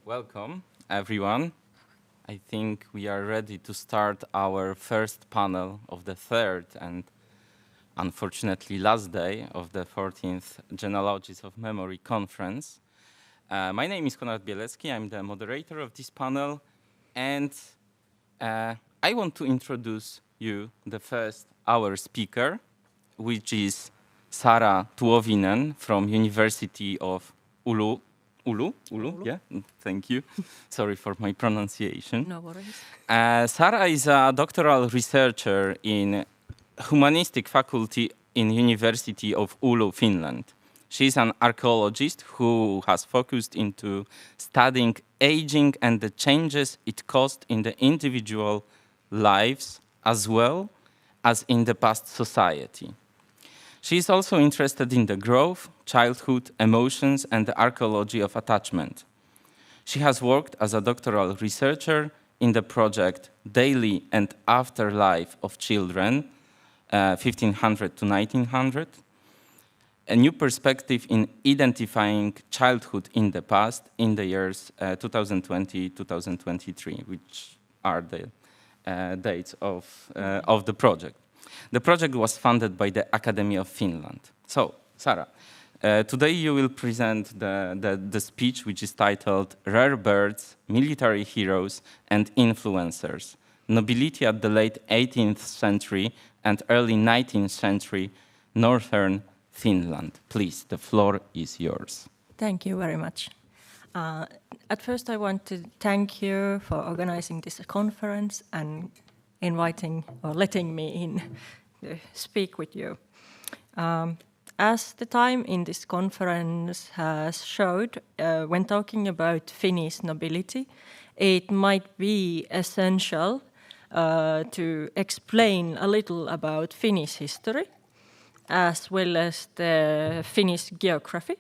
Welcome, everyone. I think we are ready to start our first panel of the third and unfortunately last day of the 14th Genealogies of Memory conference. My name is Konrad Bielecki. I'm the moderator of this panel, and I want to introduce you our speaker, which is Saara Tuovinen from University of Oulu. Oulu? Yeah, thank you. Sorry for my pronunciation. No worries. Saara is a doctoral researcher in humanistic faculty in University of Oulu, Finland. She's an archaeologist who has focused into studying aging and the changes it caused in the individual lives as well as in the past society. She is also interested in the growth, childhood, emotions, and the archaeology of attachment. She has worked as a doctoral researcher in the project Daily and Afterlife of Children, 1500 to 1900, a new perspective in identifying childhood in the past in the years 2020-2023, which are the dates of the project. The project was funded by the Academy of Finland. So, Saara, today you will present the speech, which is titled Rare Birds, Military Heroes and Influencers, Nobility at the Late 18th Century and Early 19th Century, Northern Finland. Please, the floor is yours. Thank you very much. At first, I want to thank you for organizing this conference and inviting or letting me in to speak with you. As the time in this conference has showed, when talking about Finnish nobility, it might be essential to explain a little about Finnish history, as well as the Finnish geography.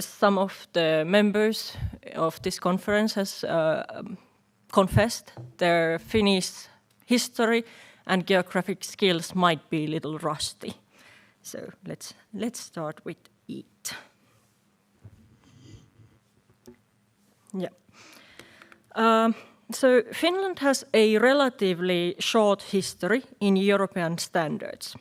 Some of the members of this conference has confessed their Finnish history and geographic skills might be a little rusty. So let's start with it. Yeah. So Finland has a relatively short history in European standards.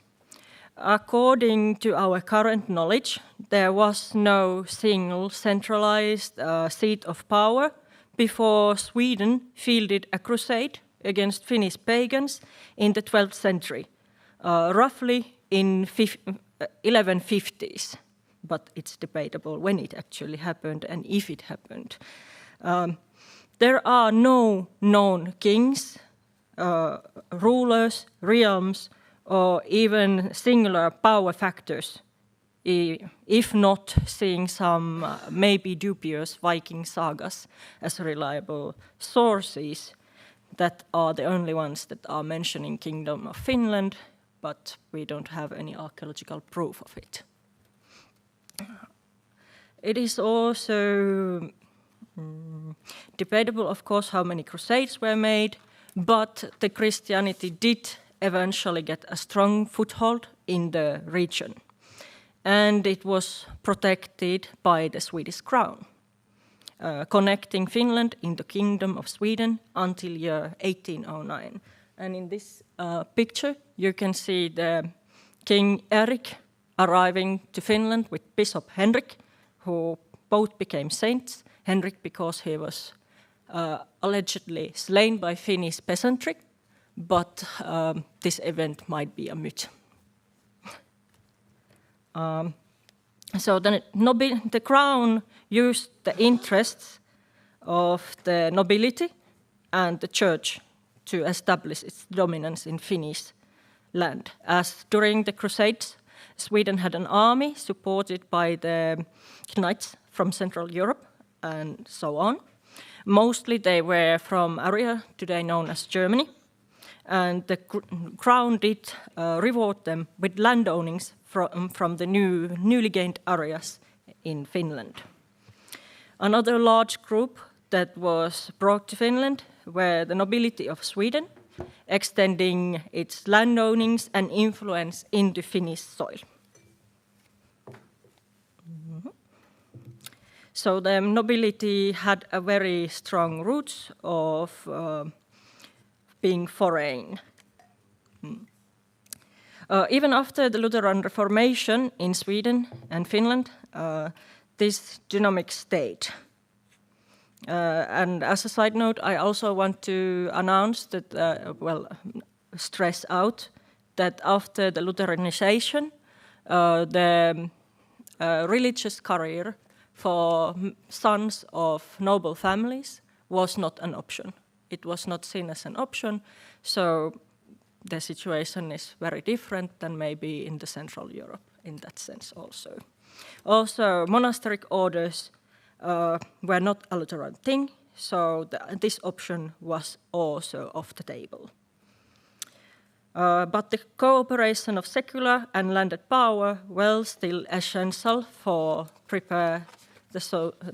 According to our current knowledge, there was no single centralized seat of power before Sweden fielded a crusade against Finnish pagans in the 12th century, roughly in 1150s, but it's debatable when it actually happened and if it happened. There are no known kings, rulers, realms, or even singular power factors, if not seeing some maybe dubious Viking sagas as reliable sources that are the only ones that are mentioning Kingdom of Finland, but we don't have any archaeological proof of it. It is also debatable, of course, how many crusades were made, but the Christianity did eventually get a strong foothold in the region, and it was protected by the Swedish crown, connecting Finland in the Kingdom of Sweden until year 1809. And in this picture, you can see the King Erik arriving to Finland with Bishop Henrik, who both became saints. Henrik because he was allegedly slain by Finnish peasantry, but this event might be a myth. So the crown used the interests of the nobility and the church to establish its dominance in Finnish land. As during the Crusades, Sweden had an army supported by the knights from Central Europe and so on. Mostly they were from area today known as Germany, and the crown did reward them with landownings from the newly gained areas in Finland. Another large group that was brought to Finland were the nobility of Sweden, extending its landownings and influence into Finnish soil. So the nobility had a very strong roots of being foreign. Even after the Lutheran Reformation in Sweden and Finland, this dynamic stayed. And as a side note, I also want to announce that, stress out that after the Lutheranization, the religious career for sons of noble families was not an option. It was not seen as an option, so the situation is very different than maybe in the Central Europe in that sense also. Also, monastic orders were not a Lutheran thing, so this option was also off the table. But the cooperation of secular and landed power was still essential for prepare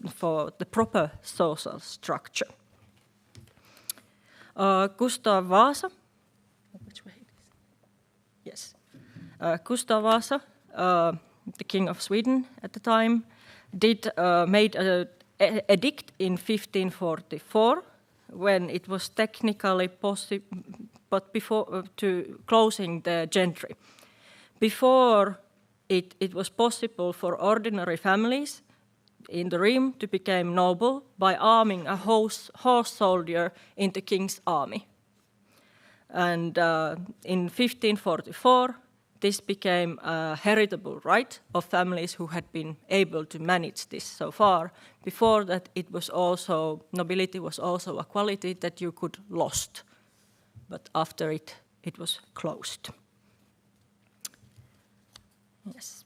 for the proper social structure. Gustav Vasa, which way it is? Yes. Gustav Vasa, the king of Sweden at the time, made an edict in 1544 when it was technically possible, but before to closing the gentry. Before it was possible for ordinary families in the realm to become noble by arming a horse soldier in the king's army. And in 1544, this became a heritable right of families who had been able to manage this so far. Before that, it was also, nobility was also a quality that you could lost. But after it was closed. Yes.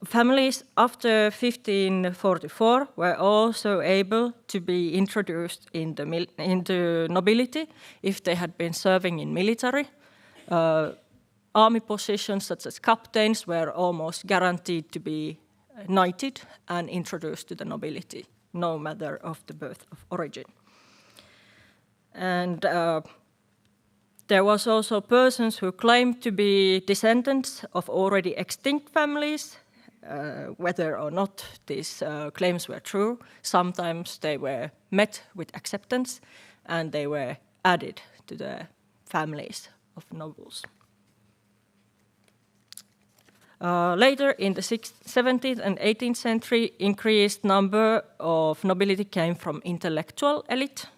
Families after 1544 were also able to be introduced into nobility if they had been serving in military. Army positions such as captains were almost guaranteed to be knighted and introduced to the nobility, no matter of the birth of origin. And there was also persons who claimed to be descendants of already extinct families. Whether or not these claims were true, sometimes they were met with acceptance and they were added to the families of nobles. Later in the 17th and 18th century, increased number of nobility came from intellectual elite.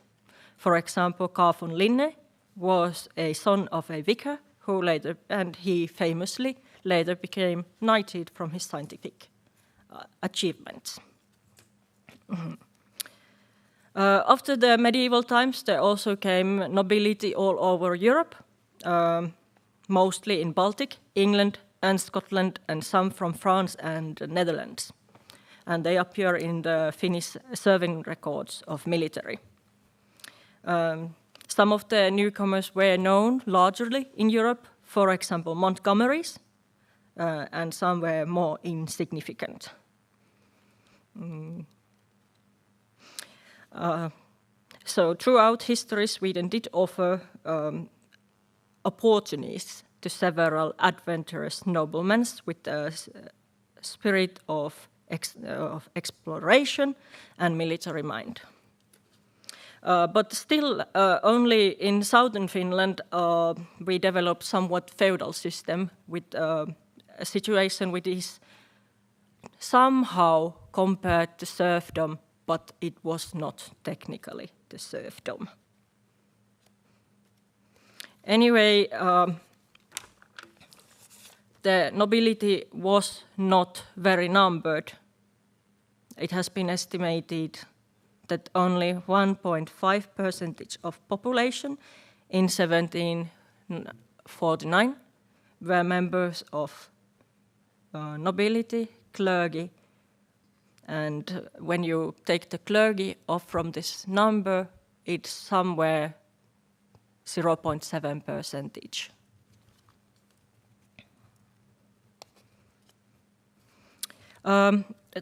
For example, Carl von Linne was a son of a vicar who later, and he famously later became knighted from his scientific achievements. After the medieval times, there also came nobility all over Europe, mostly in Baltic, England and Scotland, and some from France and the Netherlands. And they appear in the Finnish serving records of military. Some of the newcomers were known largely in Europe, for example, Montgomerys, and some were more insignificant. So throughout history, Sweden did offer opportunities to several adventurous noblemen with a spirit of exploration and military mind. But still, only in southern Finland, we developed somewhat feudal system with a situation which is somehow compared to serfdom, but it was not technically the serfdom. Anyway, the nobility was not very numbered. It has been estimated that only 1.5% of population in 1749 were members of nobility, clergy, and when you take the clergy off from this number, it's somewhere 0.7%.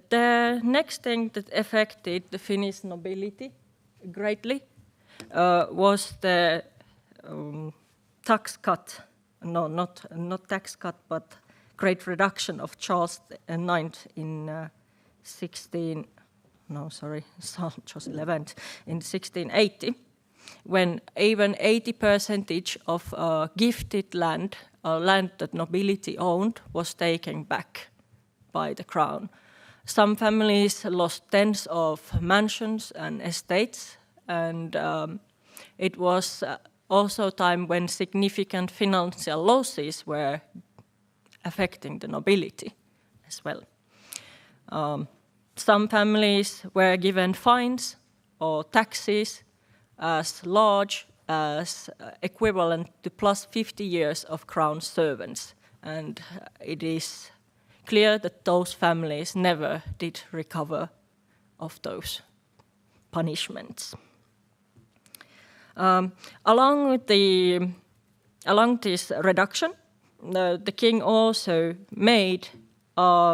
The next thing that affected the Finnish nobility greatly was the tax cut. No, not tax cut, but great reduction of Charles IX in 1680, when even 80% of gifted land, land that nobility owned, was taken back by the crown. Some families lost tens of mansions and estates, and it was also a time when significant financial losses were affecting the nobility as well. Some families were given fines or taxes as large as equivalent to plus 50 years of crown servants, and it is clear that those families never did recover of those punishments. Along this reduction, the king also made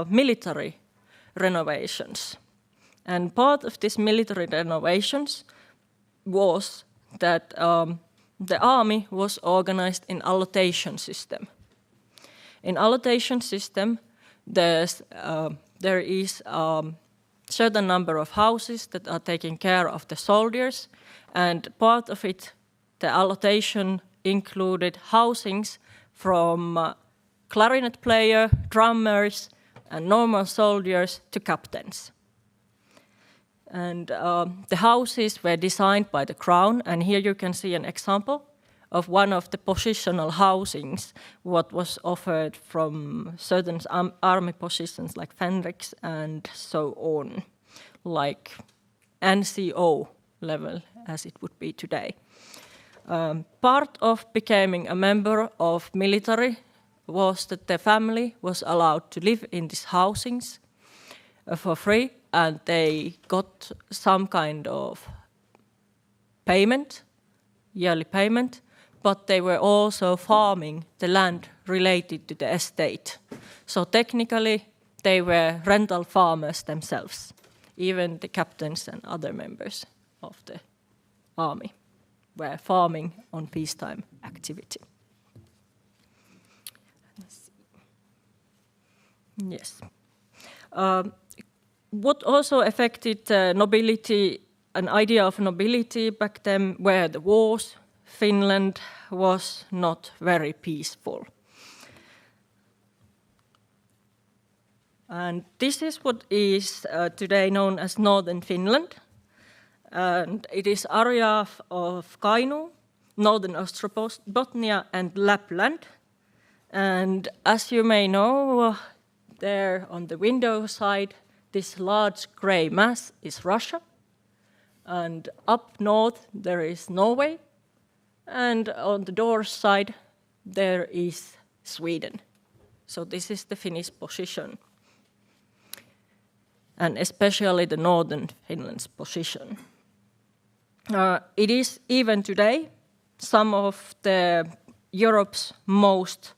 military renovations. And part of these military renovations was that the army was organized in allotation system. In allotation system, there is certain number of houses that are taking care of the soldiers, and part of it, the allocation included housings from clarinet player, drummers, and normal soldiers to captains. And the houses were designed by the crown, and here you can see an example of one of the positional housings, what was offered from certain army positions like Fenriks and so on, like NCO level as it would be today. Part of becoming a member of military was that the family was allowed to live in these housings for free, and they got some kind of payment, yearly payment, but they were also farming the land related to the estate. So technically, they were rental farmers themselves, even the captains and other members of the army were farming on peacetime activity. Yes. What also affected nobility, an idea of nobility back then, were the wars. Finland was not very peaceful. And this is what is today known as Northern Finland. And it is area of Kainuu, Northern Ostrobothnia, and Lapland. And as you may know, there on the window side, this large grey mass is Russia. And up north, there is Norway. And on the door side, there is Sweden. So this is the Finnish position. And especially the northern Finland's position. It is even today some of the Europe's most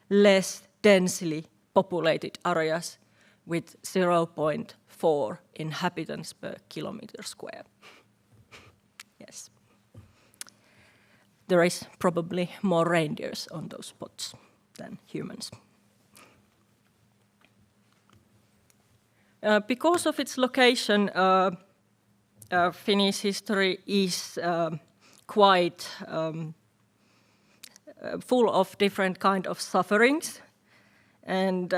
less densely populated areas with 0.4 inhabitants per kilometer square. Yes. There is probably more reindeers on those spots than humans. Because of its location, Finnish history is quite full of different kind of sufferings, and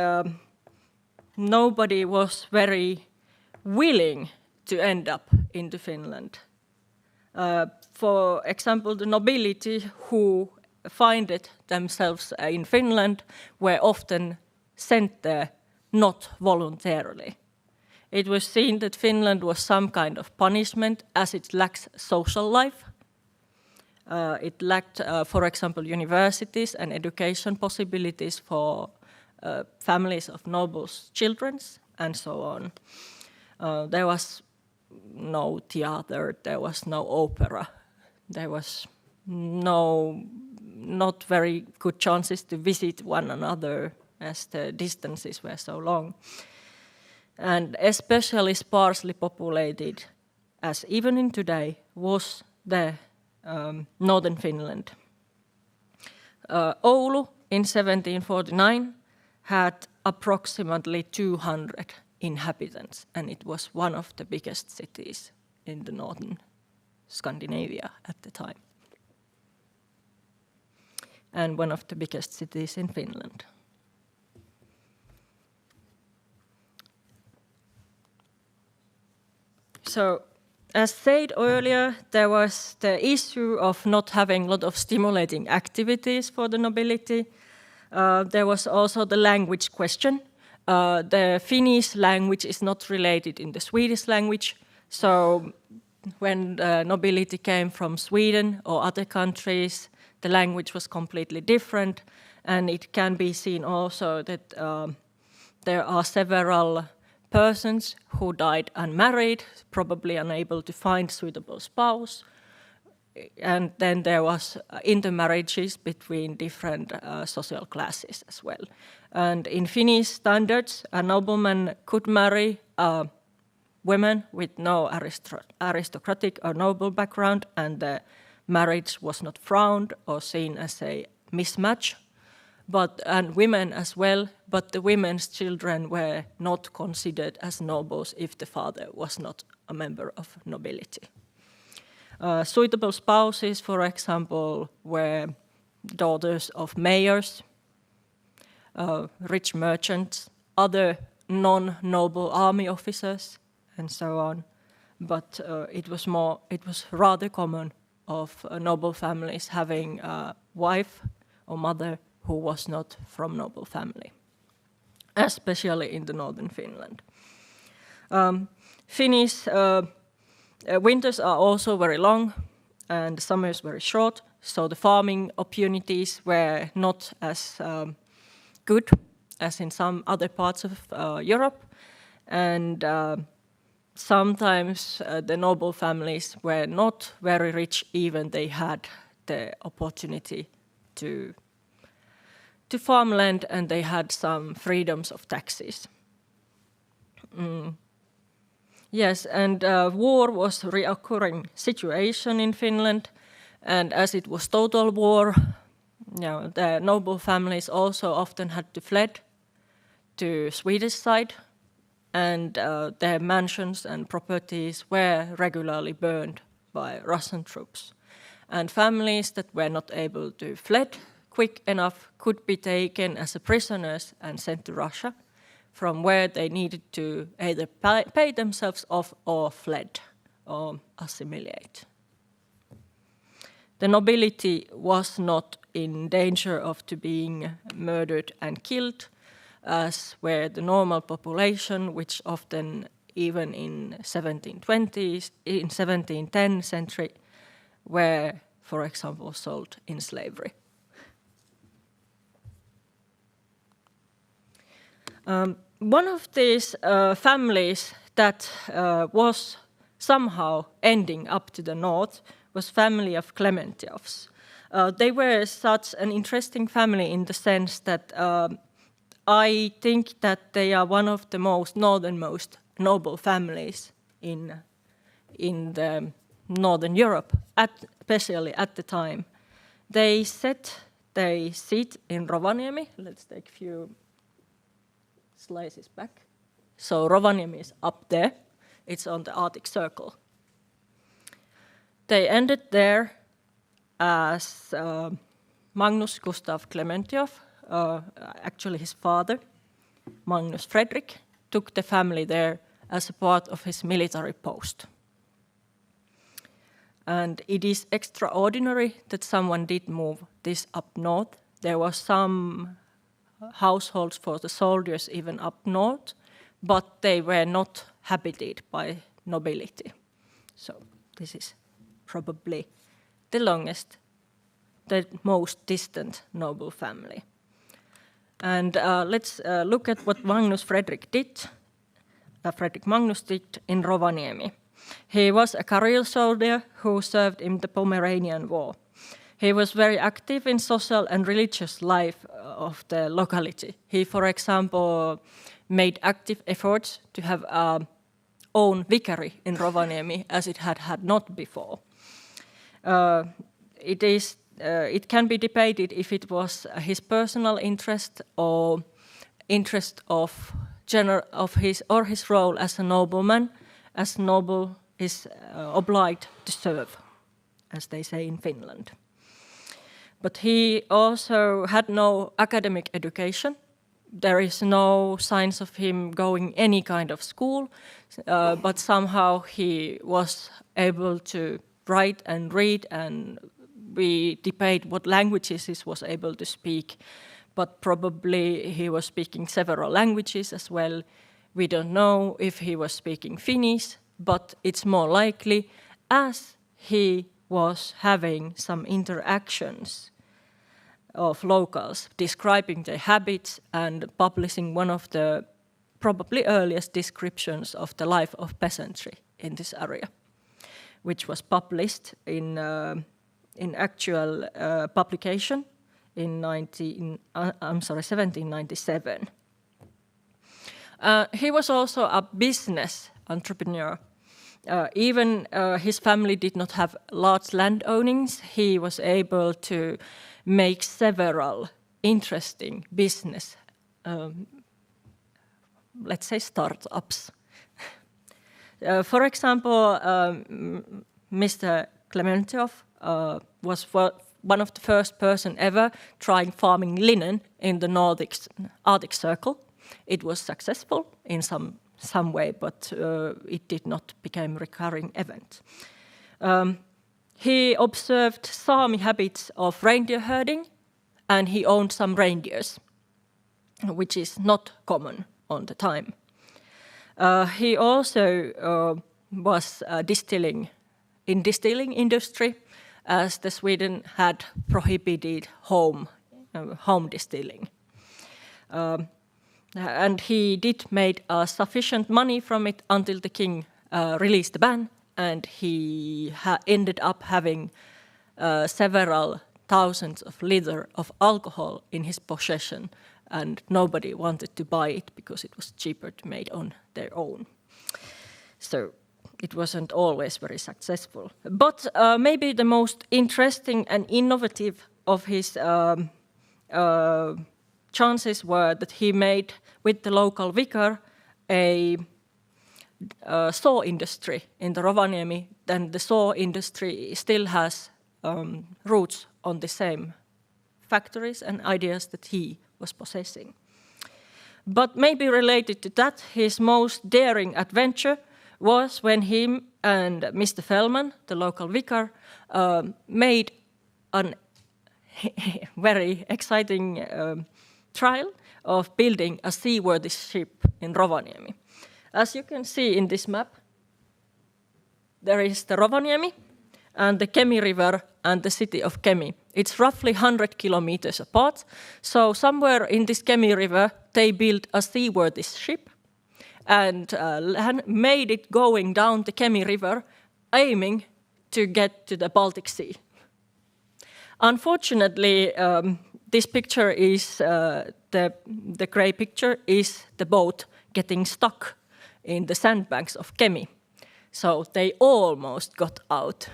nobody was very willing to end up into Finland. For example, the nobility who found themselves in Finland were often sent there not voluntarily. It was seen that Finland was some kind of punishment as it lacks social life. It lacked, for example, universities and education possibilities for families of nobles' children, and so on. There was no theater, there was no opera, there was not very good chances to visit one another as the distances were so long. And especially sparsely populated, as even in today, was the northern Finland. Oulu in 1749 had approximately 200 inhabitants, and it was one of the biggest cities in the northern Scandinavia at the time, and one of the biggest cities in Finland. So, as said earlier, there was the issue of not having a lot of stimulating activities for the nobility. There was also the language question. The Finnish language is not related in the Swedish language, so when the nobility came from Sweden or other countries, the language was completely different, and it can be seen also that there are several persons who died unmarried, probably unable to find suitable spouse, and then there was intermarriages between different social classes as well. And in Finnish standards, a nobleman could marry women with no aristocratic or noble background, and the marriage was not frowned or seen as a mismatch, and women as well, but the women's children were not considered as nobles if the father was not a member of nobility. Suitable spouses, for example, were daughters of mayors, rich merchants, other non-noble army officers, and so on. But it was rather common of noble families having a wife or mother who was not from noble family, especially in the northern Finland. Finnish winters are also very long and summers very short, so the farming opportunities were not as good as in some other parts of Europe, and sometimes the noble families were not very rich, even they had the opportunity to farmland, and they had some freedoms of taxes. Yes, and war was a reoccurring situation in Finland, and as it was total war, the noble families also often had to fled to Swedish side, and their mansions and properties were regularly burned by Russian troops. And families that were not able to fled quick enough could be taken as prisoners and sent to Russia, from where they needed to either pay themselves off or fled or assimilate. The nobility was not in danger of being murdered and killed, as were the normal population, which often, even in 1720s, in 1710 century, were, for example, sold in slavery. One of these families that was somehow ending up to the north was family of Klementiofs. They were such an interesting family in the sense that I think that they are one of the most northernmost noble families in the northern Europe, especially at the time. They set their seat in Rovaniemi. Let's take a few slices back. So Rovaniemi is up there. It's on the Arctic Circle. They ended there as Magnus Gustav Klementieff, actually his father, Magnus Fredrik, took the family there as a part of his military post. And it is extraordinary that someone did move this up north. There were some households for the soldiers even up north, but they were not habited by nobility. So this is probably the most distant noble family. And let's look at what Magnus Fredrik did. Fredrik Magnus did in Rovaniemi. He was a career soldier who served in the Pomeranian War. He was very active in social and religious life of the locality. He, for example, made active efforts to have own vicary in Rovaniemi, as it had not before. It can be debated if it was his personal interest or interest of his role as a nobleman, as noble is obliged to serve, as they say in Finland. But he also had no academic education. There is no signs of him going any kind of school, but somehow he was able to write and read, and we debate what languages he was able to speak, but probably he was speaking several languages as well. We don't know if he was speaking Finnish, but it's more likely as he was having some interactions of locals, describing their habits and publishing one of the probably earliest descriptions of the life of peasantry in this area, which was published in actual publication in 1797. He was also a business entrepreneur. Even his family did not have large land ownings. He was able to make several interesting business, let's say, startups. For example, Mr. Klementiev was one of the first person ever trying farming linen in the Arctic Circle. It was successful in some way, but it did not become a recurring event. He observed Sami habits of reindeer herding, and he owned some reindeers, which is not common on the time. He also was distilling industry, as the Sweden had prohibited home distilling. And he did make sufficient money from it until the king released the ban, and he ended up having several thousands of liters of alcohol in his possession, and nobody wanted to buy it because it was cheaper to make on their own. So it wasn't always very successful. But maybe the most interesting and innovative of his chances were that he made, with the local vicar, a saw industry in the Rovaniemi. Then the saw industry still has roots on the same factories and ideas that he was possessing. But maybe related to that, his most daring adventure was when him and Mr. Fellman, the local vicar, made a very exciting trial of building a seaworthy ship in Rovaniemi. As you can see in this map, there is the Rovaniemi and the Kemi River and the city of Kemi. It's roughly 100 kilometers apart. So somewhere in this Kemi River, they built a seaworthy ship and made it going down the Kemi River, aiming to get to the Baltic Sea. Unfortunately, this picture is, the grey picture is the boat getting stuck in the sandbanks of Kemi. So they almost got out.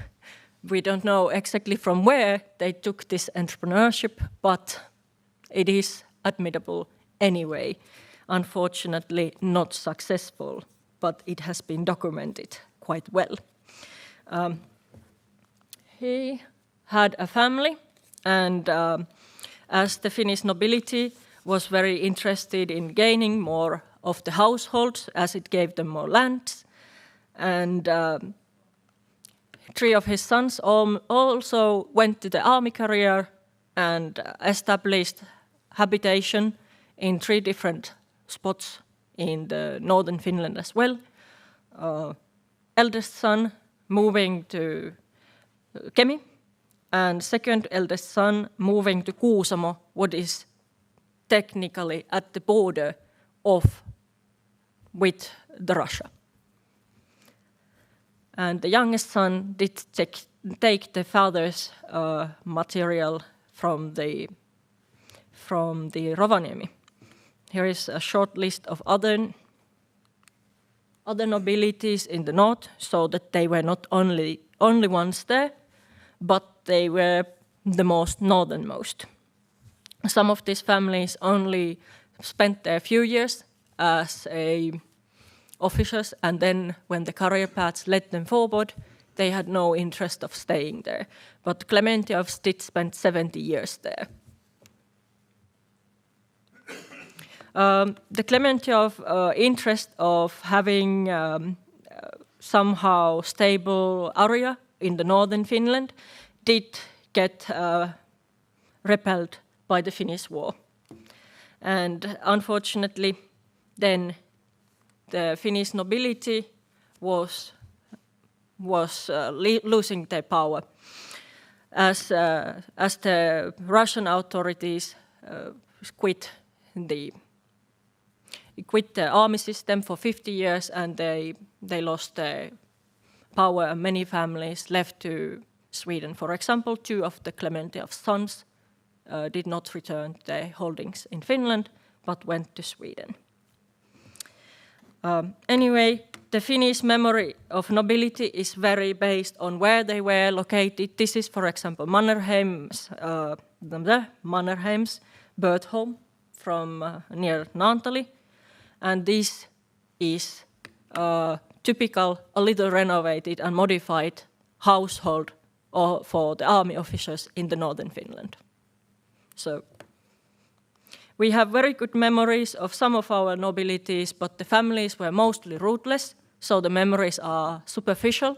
We don't know exactly from where they took this entrepreneurship, but it is admirable anyway. Unfortunately, not successful, but it has been documented quite well. He had a family, and as the Finnish nobility was very interested in gaining more of the households, as it gave them more lands, and 3 of his sons also went to the army career and established habitation in 3 different spots in the northern Finland as well. Eldest son moving to Kemi, and second eldest son moving to Kuusamo, what is technically at the border with the Russia. And the youngest son did take the father's material from the Rovaniemi. Here is a short list of other nobilities in the north, so that they were not only ones there, but they were the most northernmost. Some of these families only spent there a few years as officers, and then when the career paths led them forward, they had no interest of staying there. But Clementiofs did spend 70 years there. The Clementiov interest of having somehow stable area in the northern Finland did get repelled by the Finnish War. And unfortunately, then the Finnish nobility was losing their power as the Russian authorities quit the army system for 50 years, and they lost their power, and many families left to Sweden. For example, 2 of the Clementiof's sons did not return to their holdings in Finland, but went to Sweden. Anyway, the Finnish memory of nobility is very based on where they were located. This is, for example, Mannerheim's birth home from near Naantali, and this is typical, a little renovated and modified household for the army officers in the northern Finland. So we have very good memories of some of our nobilities, but the families were mostly rootless, so the memories are superficial,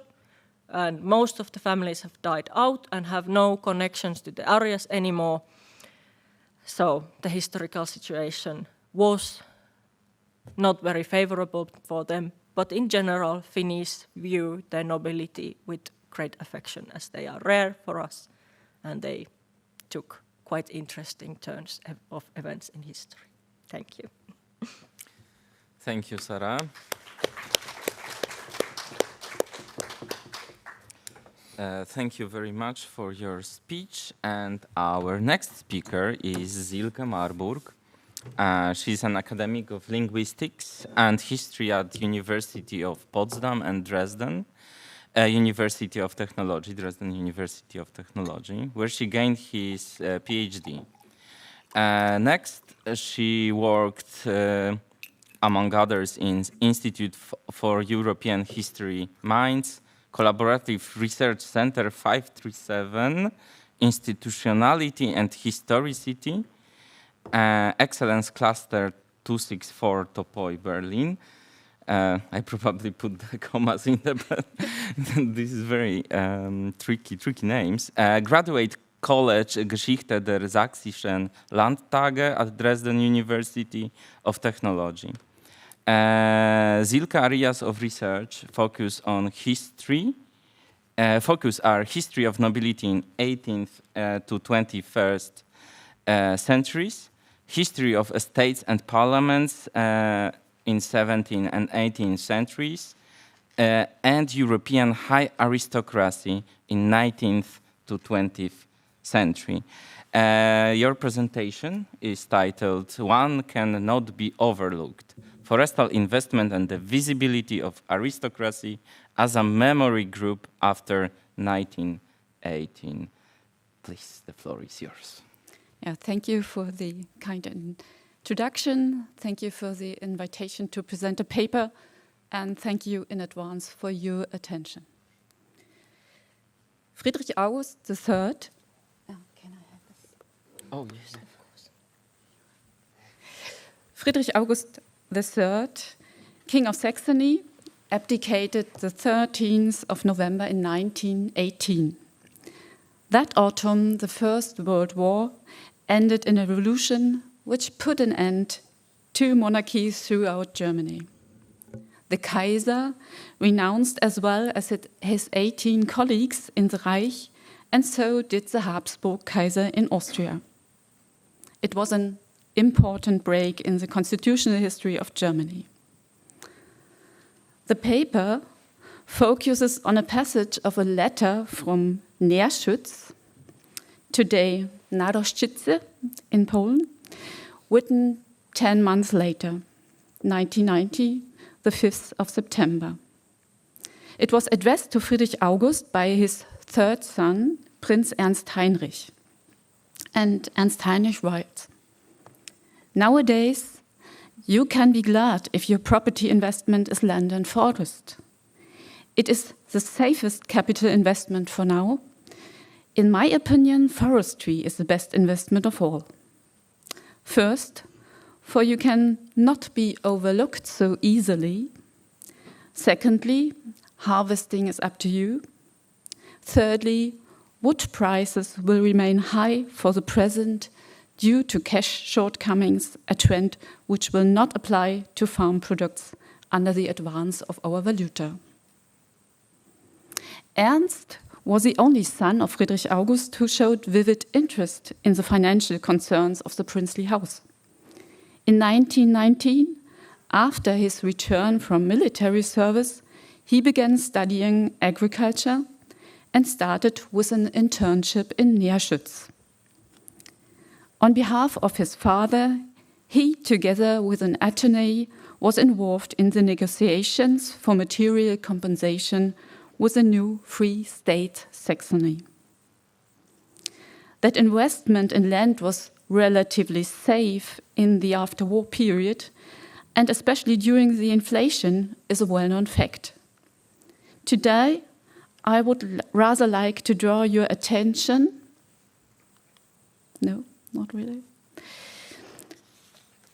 and most of the families have died out and have no connections to the areas anymore. So the historical situation was not very favorable for them, but in general, Finnish view their nobility with great affection, as they are rare for us, and they took quite interesting turns of events in history. Thank you. Thank you, Saara. Thank you very much for your speech. And our next speaker is Silke Marburg. She's an academic of linguistics and history at University of Potsdam and Dresden. University of Technology, Dresden University of Technology, where she gained his PhD. Next, she worked, among others, in Institute for European History Mainz, Collaborative Research Center 537, Institutionality and Historicity, Excellence Cluster 264 Topoi, Berlin. I probably put the commas in there, but this is very tricky names. Graduate College Geschichte der Sächsischen Landtage at Dresden University of Technology. Silke areas of research focus on history. Focus are history of nobility in 18th to 21st centuries, history of estates and parliaments in 17th and 18th centuries, and European high aristocracy in 19th to 20th century. Your presentation is titled "One Cannot Be Overlooked: Forestal Investment and the Visibility of Aristocracy as a Memory Group After 1918. Please, the floor is yours. Yeah, thank you for the kind introduction. Thank you for the invitation to present a paper, and thank you in advance for your attention. Friedrich August III. Can I have this? Oh, yes, of course. Friedrich August III, King of Saxony, abdicated the 13th of November in 1918. That autumn, the First World War ended in a revolution which put an end to monarchies throughout Germany. The Kaiser renounced as well as his 18 colleagues in the Reich, and so did the Habsburg Kaiser in Austria. It was an important break in the constitutional history of Germany. The paper focuses on a passage of a letter from Nerschütz, today Naroszczyce in Poland, written 10 months later, 1990, the 5th of September. It was addressed to Friedrich August by his third son, Prince Ernst Heinrich. And Ernst Heinrich writes, Nowadays, you can be glad if your property investment is land and forest. It is the safest capital investment for now. In my opinion, forestry is the best investment of all. First, for you can not be overlooked so easily. Secondly, harvesting is up to you. Thirdly, wood prices will remain high for the present due to cash shortcomings, a trend which will not apply to farm products under the advance of our valuta. Ernst was the only son of Friedrich August who showed vivid interest in the financial concerns of the princely house. In 1919, after his return from military service, he began studying agriculture and started with an internship in Nährschütz. On behalf of his father, he, together with an attorney, was involved in the negotiations for material compensation with a new free state Saxony. That investment in land was relatively safe in the after-war period, and especially during the inflation, is a well-known fact. Today, I would rather like to draw your attention. No, not really.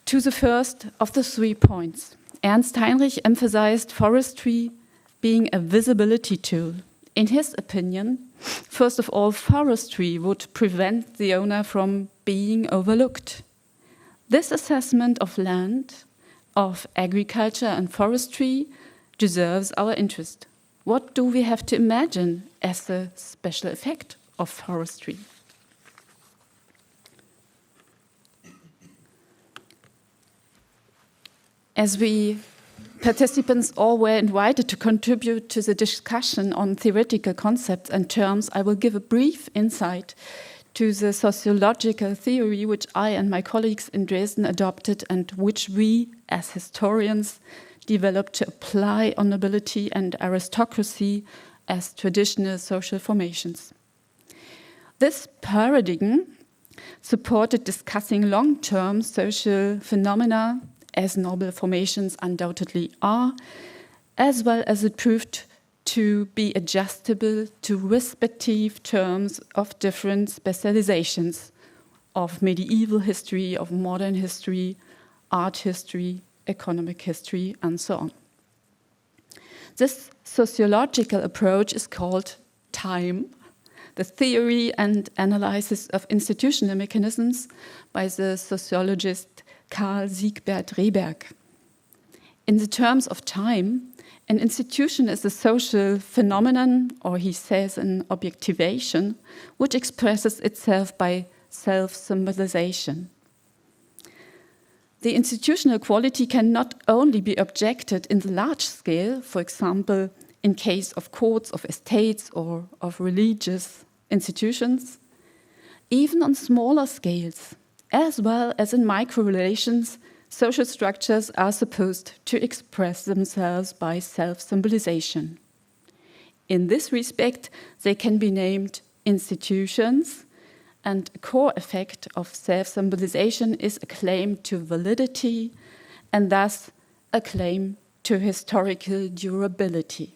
To the first of the 3 points. Ernst Heinrich emphasized forestry being a visibility tool. In his opinion, first of all, forestry would prevent the owner from being overlooked. This assessment of land, of agriculture and forestry deserves our interest. What do we have to imagine as a special effect of forestry? As we participants all were invited to contribute to the discussion on theoretical concepts and terms, I will give a brief insight to the sociological theory which I and my colleagues in Dresden adopted and which we, as historians, developed to apply on nobility and aristocracy as traditional social formations. This paradigm supported discussing long-term social phenomena, as noble formations undoubtedly are, as well as it proved to be adjustable to respective terms of different specializations of medieval history, of modern history, art history, economic history, and so on. This sociological approach is called time, the theory and analysis of institutional mechanisms by the sociologist Karl Siegbert Rehberg. In the terms of time, an institution is a social phenomenon, or he says an objectivation, which expresses itself by self-symbolization. The institutional quality can not only be objected in the large scale, for example, in case of courts, of estates, or of religious institutions, even on smaller scales, as well as in micro-relations, social structures are supposed to express themselves by self-symbolization. In this respect, they can be named institutions, and a core effect of self-symbolization is a claim to validity, and thus a claim to historical durability.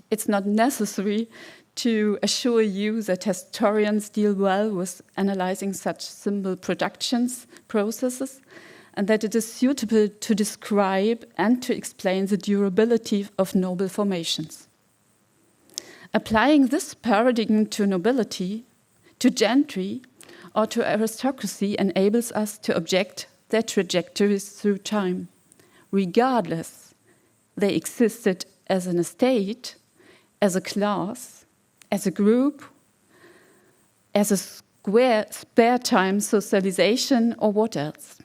It's not necessary to assure you that historians deal well with analyzing such symbol productions, processes, and that it is suitable to describe and to explain the durability of noble formations. Applying this paradigm to nobility, to gentry, or to aristocracy enables us to object their trajectories through time, regardless they existed as an estate, as a class, as a group, as a spare time socialization, or what else.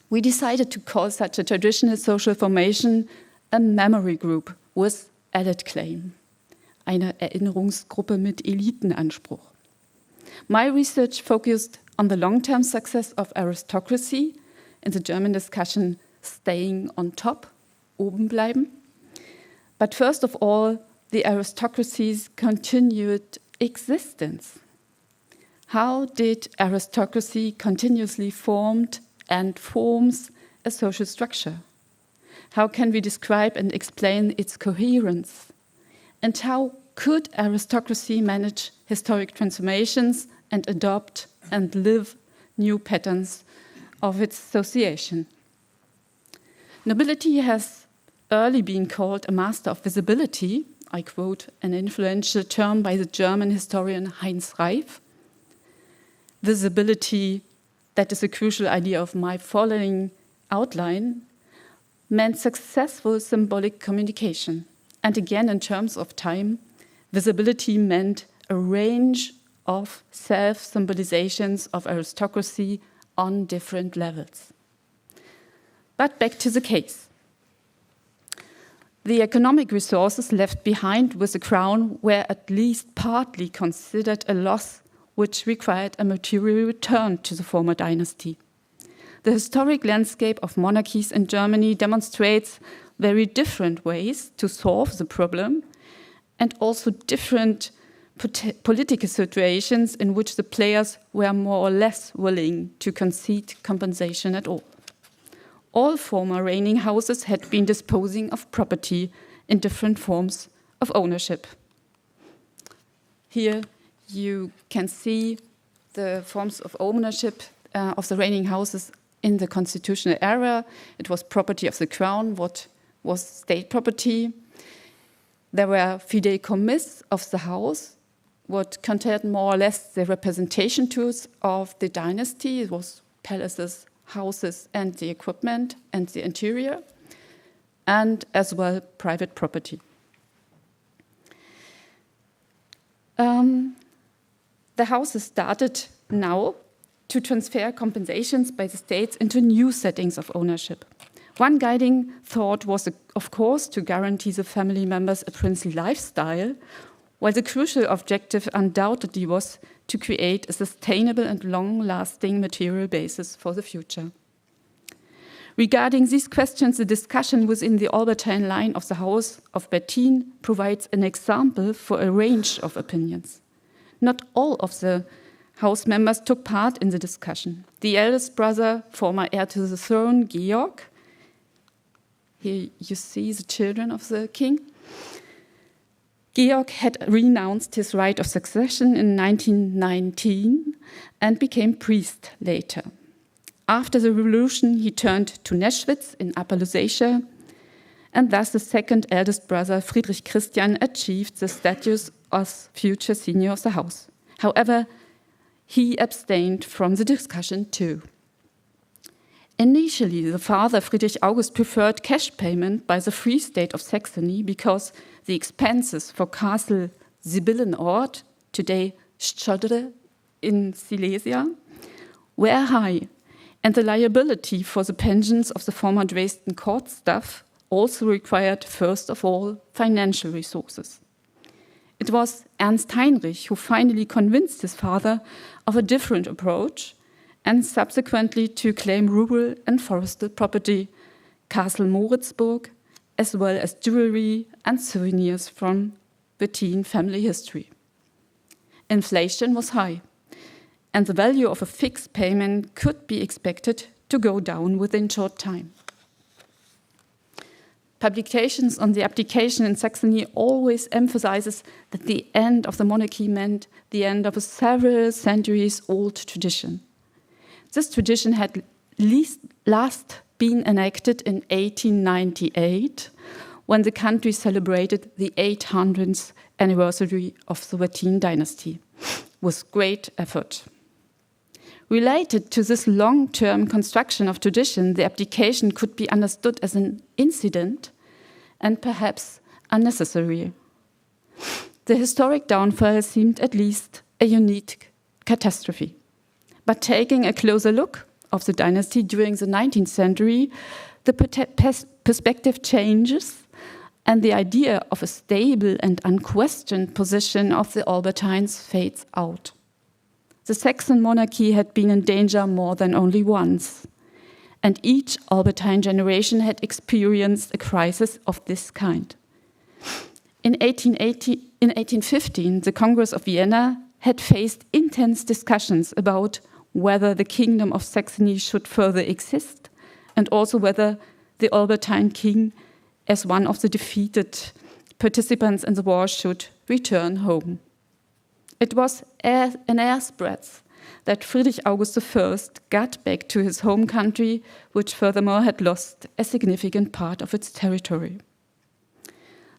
We decided to call such a traditional social formation a memory group with added claim, eine Erinnerungsgruppe mit Elitenanspruch. My research focused on the long-term success of aristocracy, in the German discussion, staying on top, oben bleiben. But first of all, the aristocracy's continued existence. How did aristocracy continuously formed and forms a social structure? How can we describe and explain its coherence? And how could aristocracy manage historic transformations and adopt and live new patterns of its association? Nobility has early been called a master of visibility. I quote an influential term by the German historian Heinz Reif. Visibility, that is a crucial idea of my following outline, meant successful symbolic communication. And again, in terms of time, visibility meant a range of self-symbolizations of aristocracy on different levels. But back to the case. The economic resources left behind with the crown were at least partly considered a loss which required a material return to the former dynasty. The historic landscape of monarchies in Germany demonstrates very different ways to solve the problem and also different political situations in which the players were more or less willing to concede compensation at all. All former reigning houses had been disposing of property in different forms of ownership. Here you can see the forms of ownership of the reigning houses in the constitutional era. It was property of the crown, what was state property. There were fideikommiss of the house, what contained more or less the representation tools of the dynasty. It was palaces, houses, and the equipment and the interior, and as well private property. The houses started now to transfer compensations by the states into new settings of ownership. One guiding thought was, of course, to guarantee the family members a princely lifestyle, while the crucial objective undoubtedly was to create a sustainable and long-lasting material basis for the future. Regarding these questions, the discussion within the Albertine line of the House of Bertin provides an example for a range of opinions. Not all of the House members took part in the discussion. The eldest brother, former heir to the throne, Georg, here you see the children of the king. Georg had renounced his right of succession in 1919 and became priest later. After the revolution, he turned to Neschwitz in Upper Lusatia, and thus the second eldest brother, Friedrich Christian, achieved the status as future senior of the house. However, he abstained from the discussion too. Initially, the father, Friedrich August, preferred cash payment by the Free State of Saxony because the expenses for Castle Sibyllenort, today Szczodrze in Silesia, were high, and the liability for the pensions of the former Dresden court staff also required, first of all, financial resources. It was Ernst Heinrich who finally convinced his father of a different approach and subsequently to claim rural and forestal property, Castle Moritzburg, as well as jewelry and souvenirs from Bertin family history. Inflation was high, and the value of a fixed payment could be expected to go down within short time. Publications on the abdication in Saxony always emphasizes that the end of the monarchy meant the end of a several centuries-old tradition. This tradition had last been enacted in 1898, when the country celebrated the 800th anniversary of the Bertin dynasty, with great effort. Related to this long-term construction of tradition, the abdication could be understood as an incident and perhaps unnecessary. The historic downfall seemed at least a unique catastrophe. But taking a closer look of the dynasty during the 19th century, the perspective changes and the idea of a stable and unquestioned position of the Albertines fades out. The Saxon monarchy had been in danger more than only once, and each Albertine generation had experienced a crisis of this kind. In 1815, the Congress of Vienna had faced intense discussions about whether the Kingdom of Saxony should further exist and also whether the Albertine king, as one of the defeated participants in the war, should return home. It was an air's breadth that Friedrich August I got back to his home country, which furthermore had lost a significant part of its territory.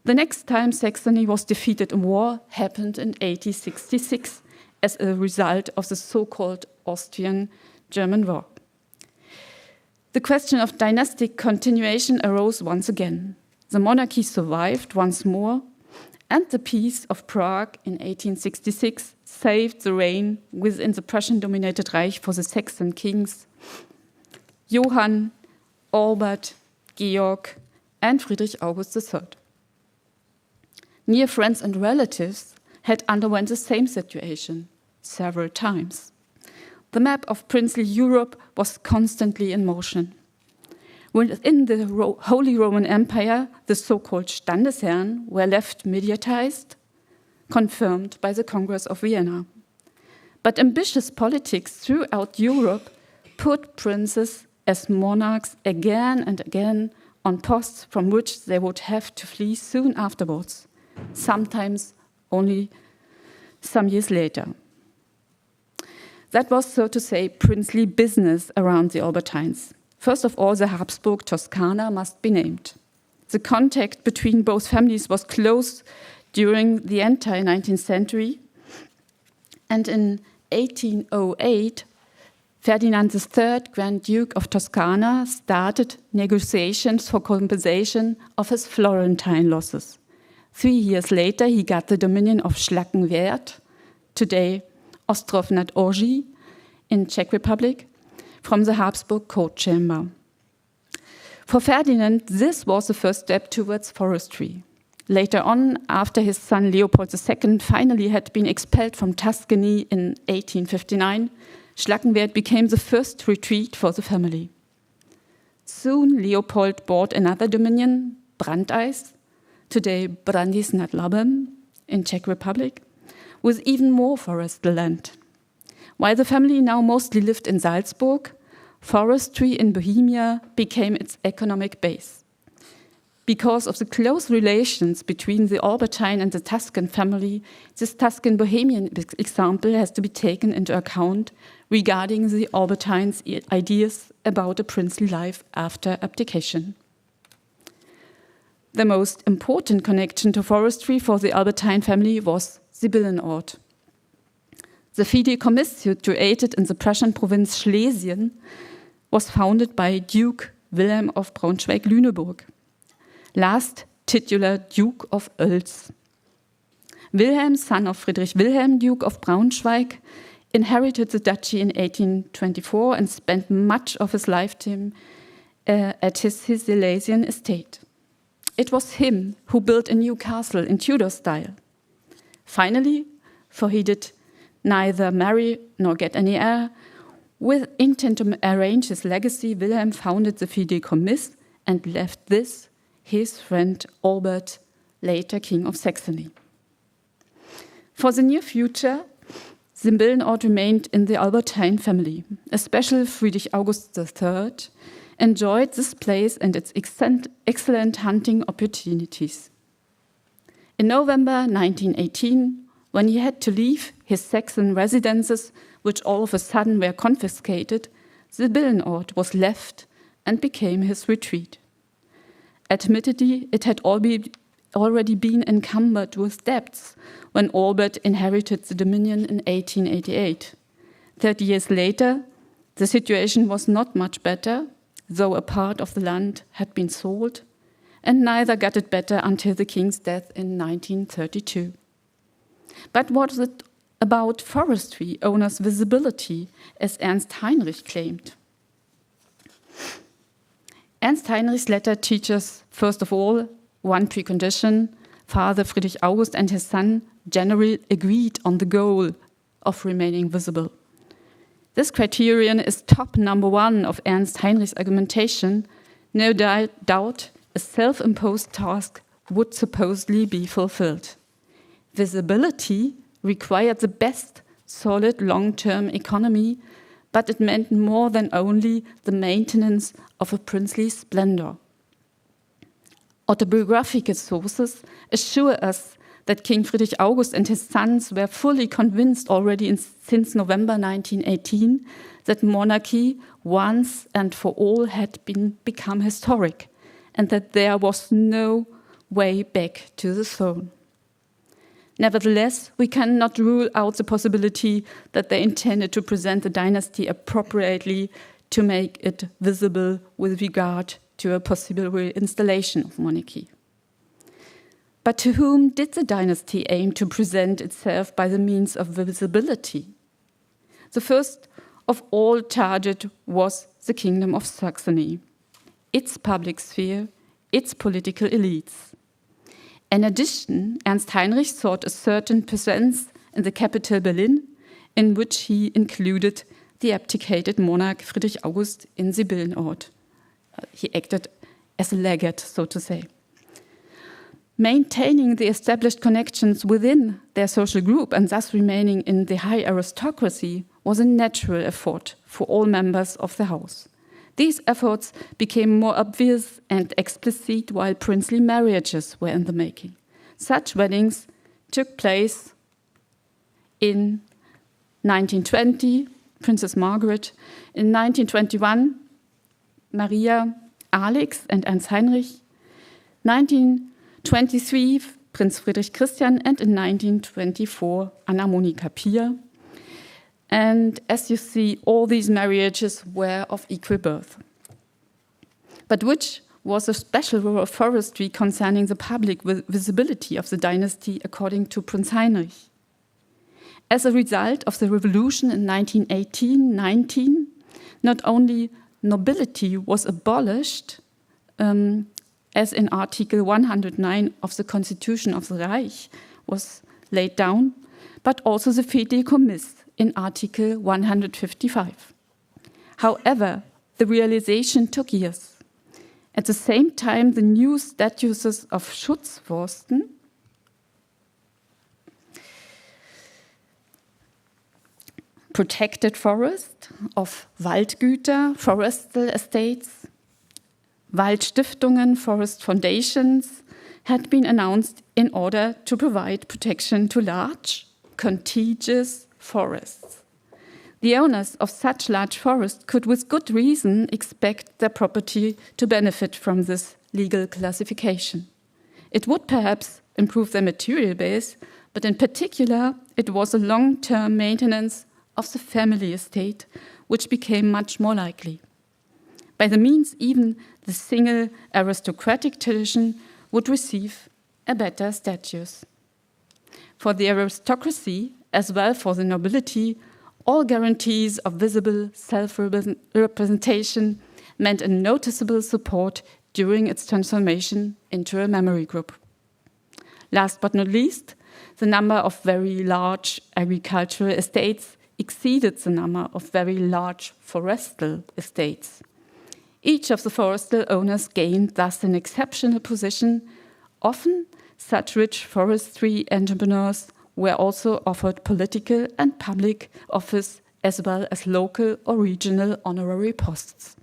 The next time Saxony was defeated in war happened in 1866 as a result of the so-called Austrian-German War. The question of dynastic continuation arose once again. The monarchy survived once more, and the Peace of Prague in 1866 saved the reign within the Prussian-dominated Reich for the Saxon kings Johann, Róbert, Georg, and Friedrich August III. Near friends and relatives had underwent the same situation several times. The map of princely Europe was constantly in motion. Within the Holy Roman Empire, the so-called Standesherren were left mediatized, confirmed by the Congress of Vienna. But ambitious politics throughout Europe put princes as monarchs again and again on posts from which they would have to flee soon afterwards, sometimes only some years later. That was, so to say, princely business around the Albertines. First of all, the Habsburg Toscana must be named. The contact between both families was close during the entire 19th century, and in 1808, Ferdinand III, Grand Duke of Toscana, started negotiations for compensation of his Florentine losses. 3 years later, he got the dominion of Schlackenwerth, today Ostrov nad Orgy, in Czech Republic, from the Habsburg court chamber. For Ferdinand, this was the first step towards forestry. Later on, after his son Leopold II finally had been expelled from Tuscany in 1859, Schlackenwerth became the first retreat for the family. Soon, Leopold bought another dominion, Brandeis, today Brandis nad Labem, in Czech Republic, with even more forestal land. While the family now mostly lived in Salzburg, forestry in Bohemia became its economic base. Because of the close relations between the Albertine and the Tuscan family, this Tuscan-Bohemian example has to be taken into account regarding the Albertines' ideas about a princely life after abdication. The most important connection to forestry for the Albertine family was Sibyllenort. The Fideikommiss, situated in the Prussian province Schlesien, was founded by Duke Wilhelm of Braunschweig-Lüneburg, last titular Duke of Oels. Wilhelm, son of Friedrich Wilhelm, Duke of Braunschweig, inherited the duchy in 1824 and spent much of his lifetime at his Silesian estate. It was him who built a new castle in Tudor style. Finally, for he did neither marry nor get any heir, with intent to arrange his legacy, Wilhelm founded the Fideikommiss and left this his friend Róbert, later King of Saxony. For the near future, Sibyllenort remained in the Albertine family. Especially Friedrich August III enjoyed this place and its excellent hunting opportunities. In November 1918, when he had to leave his Saxon residences, which all of a sudden were confiscated, Sibyllenort was left and became his retreat. Admittedly, it had already been encumbered with debts when Róbert inherited the dominion in 1888. 30 years later, the situation was not much better, though a part of the land had been sold, and neither got it better until the king's death in 1932. But what was it about forestry owners' visibility, as Ernst Heinrich claimed? Ernst Heinrich's letter teaches, first of all, one precondition: Father Friedrich August and his son generally agreed on the goal of remaining visible. This criterion is top number one of Ernst Heinrich's argumentation. No doubt a self-imposed task would supposedly be fulfilled. Visibility required the best, solid, long-term economy, but it meant more than only the maintenance of a princely splendor. Autobiographical sources assure us that King Friedrich August and his sons were fully convinced already since November 1918 that monarchy once and for all had become historic and that there was no way back to the throne. Nevertheless, we cannot rule out the possibility that they intended to present the dynasty appropriately to make it visible with regard to a possible reinstallation of monarchy. But to whom did the dynasty aim to present itself by the means of visibility? The first of all target was the Kingdom of Saxony, its public sphere, its political elites. In addition, Ernst Heinrich sought a certain presence in the capital Berlin, in which he included the abdicated monarch Friedrich August in the Billenort. He acted as a legate, so to say. Maintaining the established connections within their social group and thus remaining in the high aristocracy was a natural effort for all members of the house. These efforts became more obvious and explicit while princely marriages were in the making. Such weddings took place in 1920, Princess Margaret, in 1921, Maria, Alex and Ernst Heinrich, 1923, Prince Friedrich Christian, and in 1924, Anna Monika Pia. And as you see, all these marriages were of equal birth. But which was a special role of forestry concerning the public visibility of the dynasty according to Prince Heinrich? As a result of the revolution in 1918-19, not only nobility was abolished, as in Article 109 of the Constitution of the Reich was laid down, but also the Fideikommiss in Article 155. However, the realization took years. At the same time, the new statuses of Schutzforsten, protected forest, of Waldgüter, forestal estates, Waldstiftungen, forest foundations, had been announced in order to provide protection to large, contiguous forests. The owners of such large forests could with good reason expect their property to benefit from this legal classification. It would perhaps improve their material base, but in particular, it was a long-term maintenance of the family estate, which became much more likely. By the means, even the single aristocratic tradition would receive a better status. For the aristocracy, as well for the nobility, all guarantees of visible self-representation meant a noticeable support during its transformation into a memory group. Last but not least, the number of very large agricultural estates exceeded the number of very large forestal estates. Each of the forestal owners gained thus an exceptional position. Often, such rich forestry entrepreneurs were also offered political and public office as well as local or regional honorary posts.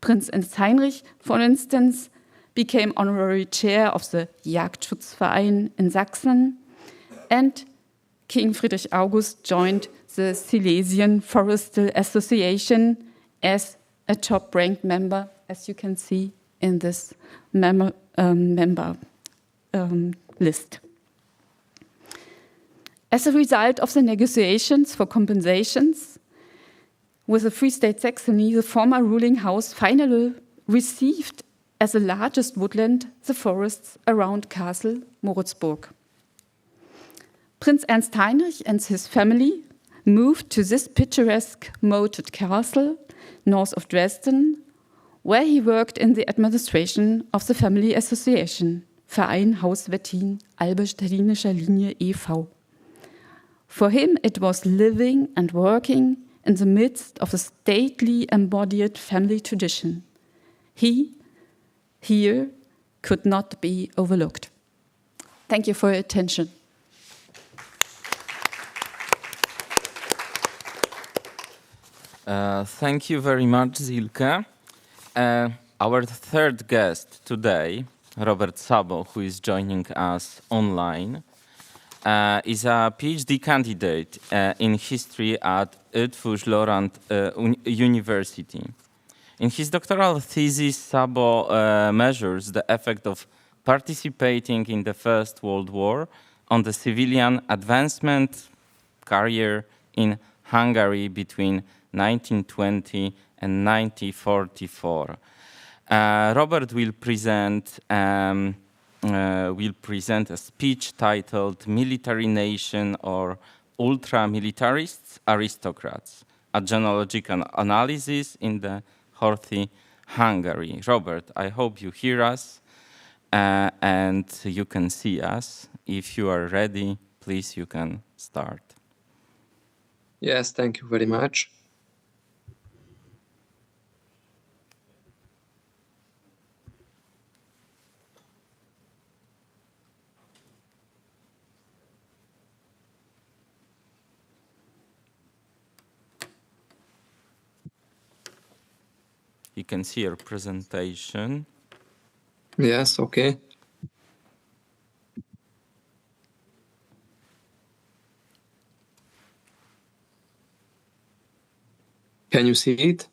Prince Ernst Heinrich, for instance, became honorary chair of the Jagdschutzverein in Sachsen, and King Friedrich August joined the Silesian Forestal Association as a top-ranked member, as you can see in this member list. As a result of the negotiations for compensations with the Free State Saxony, the former ruling house finally received as the largest woodland the forests around Castle Moritzburg. Prince Ernst Heinrich and his family moved to this picturesque moated castle north of Dresden, where he worked in the administration of the family association, Verein Haus Wettin Albestadinischer Linie e.V. For him, it was living and working in the midst of a stately embodied family tradition. He, here, could not be overlooked. Thank you for your attention. Thank you very much, Silke. Our third guest today, Róbert Szabó, who is joining us online, is a PhD candidate in history at Eötvös Loránd University. In his doctoral thesis, Szabó measures the effect of participating in the First World War on the civilian advancement career in Hungary between 1920 and 1944. Róbert will present a speech titled "Military Nation or Ultramilitarists, Aristocrats: A Genealogical Analysis in the Horthy-Hungary." Róbert, I hope you hear us and you can see us. If you are ready, please, you can start. Yes, thank you very much. You can see your presentation. Yes, okay. Can you see it?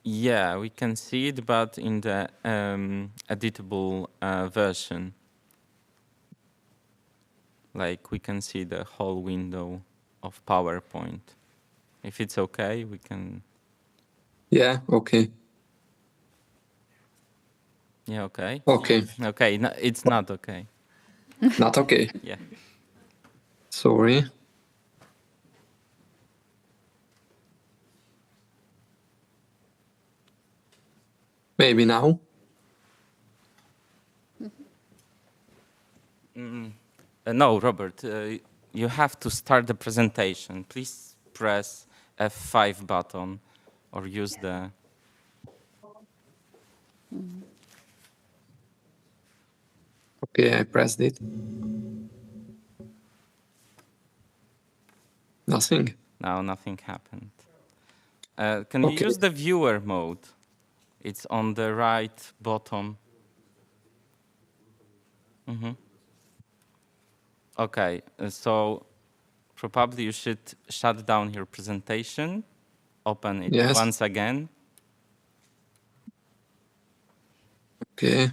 Yeah, we can see it, but in the editable version. Like we can see the whole window of PowerPoint. If it's okay, we can... Yeah, okay. Yeah, okay? Okay. Okay, no, it's not okay. Not okay. Yeah. Sorry. Maybe now? No, Róbert, you have to start the presentation. Please press F5 button or use the... Okay, I pressed it. Nothing? No, nothing happened. Can you use the viewer mode? It's on the right bottom. Okay, so probably you should shut down your presentation, open it once again. Okay.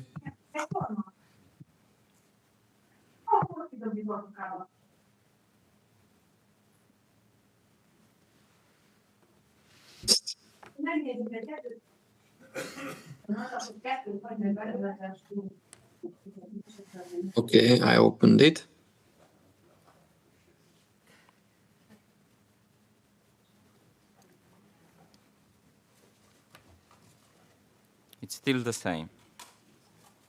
Okay, I opened it. It's still the same.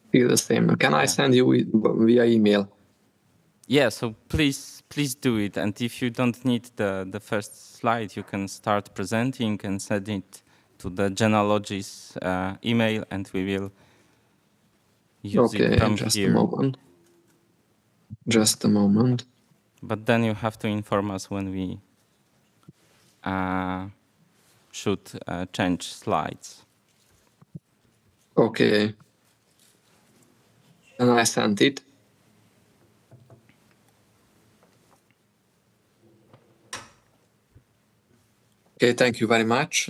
Still the same. Can I send you via email? Yeah, so please do it. And if you don't need the first slide, you can start presenting and send it to the Genealogies email, and we will use it from just here. a moment. Just a moment. But then you have to inform us when we should change slides. Okay. And I sent it. Okay, thank you very much.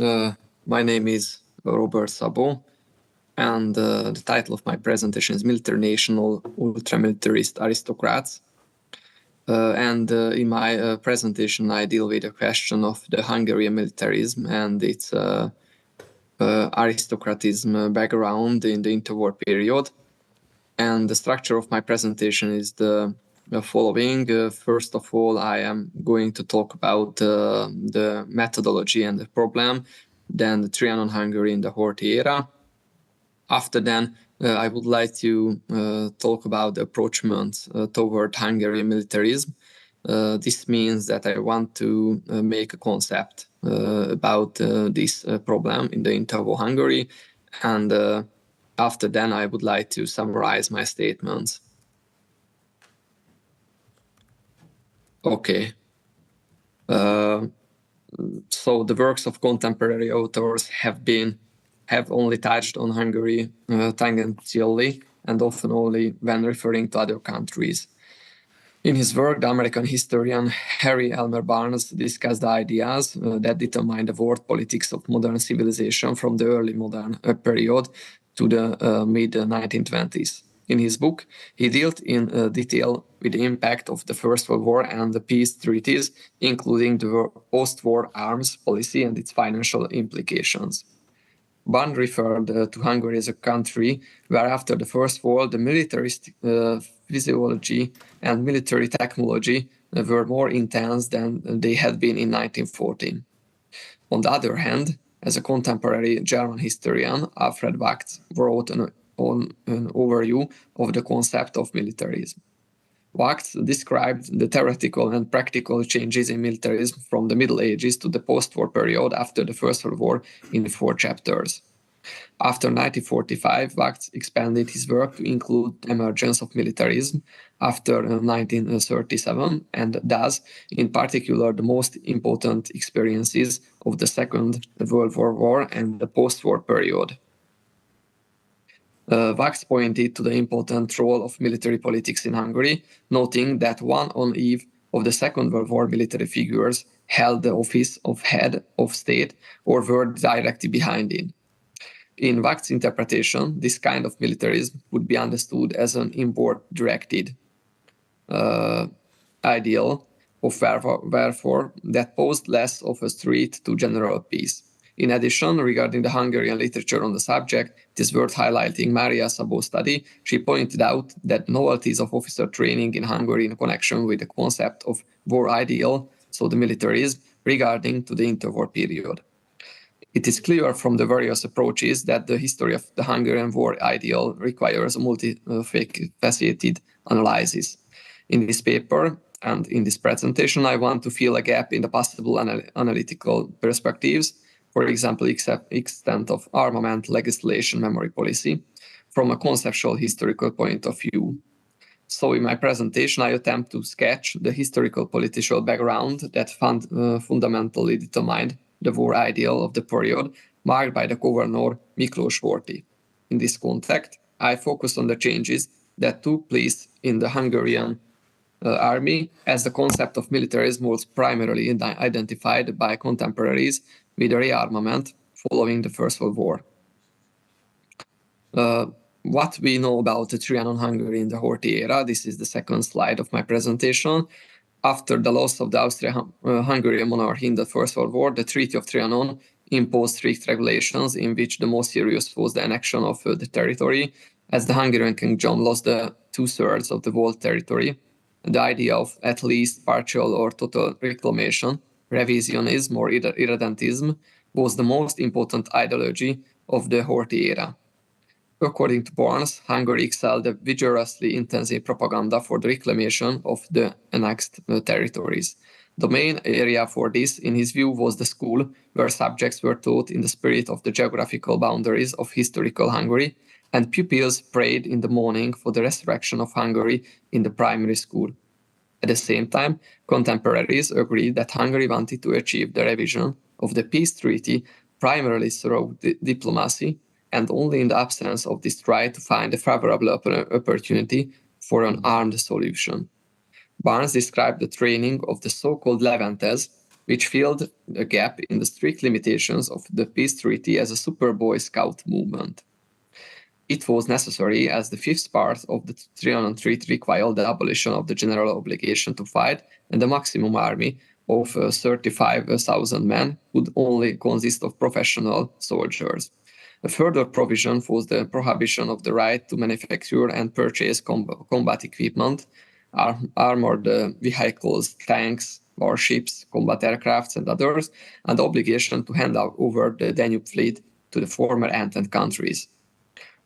My name is Róbert Szabó, and the title of my presentation is Military Nation or Ultramilitarist Aristocrats. And in my presentation, I deal with the question of the Hungarian militarism and its aristocratism background in the interwar period. And the structure of my presentation is the following. First of all, I am going to talk about the methodology and the problem, then the Trianon Hungary in the Horthy era. After then, I would like to talk about the approachment toward Hungarian militarism. This means that I want to make a concept about this problem in the interwar Hungary, and after then I would like to summarize my statements. Okay. So the works of contemporary authors have only touched on Hungary tangentially and often only when referring to other countries. In his work, the American historian Harry Elmer Barnes discussed the ideas that determine the world politics of modern civilization from the early modern period to the mid-1920s. In his book, he dealt in detail with the impact of the First World War and the peace treaties, including the post-war arms policy and its financial implications. Barnes referred to Hungary as a country where after the First War, the militarist physiology and military technology were more intense than they had been in 1914. On the other hand, as a contemporary German historian, Alfred Wacht wrote an overview of the concept of militarism. Wacht described the theoretical and practical changes in militarism from the Middle Ages to the post-war period after the First World War in 4 chapters. After 1945, Wacht expanded his work to include the emergence of militarism after 1937, and thus, in particular, the most important experiences of the Second World War and the post-war period. Wacht pointed to the important role of military politics in Hungary, noting that one on eve of the Second World War military figures held the office of head of state or were directly behind it. In Wacht's interpretation, this kind of militarism would be understood as an inward-directed ideal of wherefore that posed less of a threat to general peace. In addition, regarding the Hungarian literature on the subject, it is worth highlighting Maria Szabó study. She pointed out that novelties of officer training in Hungary in connection with the concept of war ideal, so the militarism, regarding to the interwar period. It is clear from the various approaches that the history of the Hungarian war ideal requires a multifaceted analysis. In this paper and in this presentation, I want to fill a gap in the possible analytical perspectives, for example, extent of armament legislation memory policy, from a conceptual historical point of view. So in my presentation, I attempt to sketch the historical political background that fundamentally determined the war ideal of the period, marked by the governor Miklós Horthy. In this context, I focus on the changes that took place in the Hungarian army, as the concept of militarism was primarily identified by contemporaries with the rearmament following the First World War. What we know about the Trianon Hungary in the Horthy era, this is the second slide of my presentation. After the loss of the Austria-Hungarian monarchy in the First World War, the Treaty of Trianon imposed strict regulations in which the most serious was the annexion of the territory, as the Hungarian kingdom lost the 2/3 of the whole territory. The idea of at least partial or total reclamation, revisionism or irredentism, was the most important ideology of the Horthy era. According to Barnes, Hungary excelled a vigorously intensive propaganda for the reclamation of the annexed territories. The main area for this, in his view, was the school, where subjects were taught in the spirit of the geographical boundaries of historical Hungary, and pupils prayed in the morning for the resurrection of Hungary in the primary school. At the same time, contemporaries agreed that Hungary wanted to achieve the revision of the peace treaty primarily through diplomacy, and only in the absence of this try to find a favorable opportunity for an armed solution. Barnes described the training of the so-called Levantes, which filled a gap in the strict limitations of the peace treaty as a super Boy Scout movement. It was necessary as the fifth part of the Trianon Treaty required the abolition of the general obligation to fight, and the maximum army of 35,000 men would only consist of professional soldiers. A further provision was the prohibition of the right to manufacture and purchase combat equipment, armored vehicles, tanks, warships, combat aircrafts, and others, and the obligation to hand over the Danube fleet to the former Entente countries.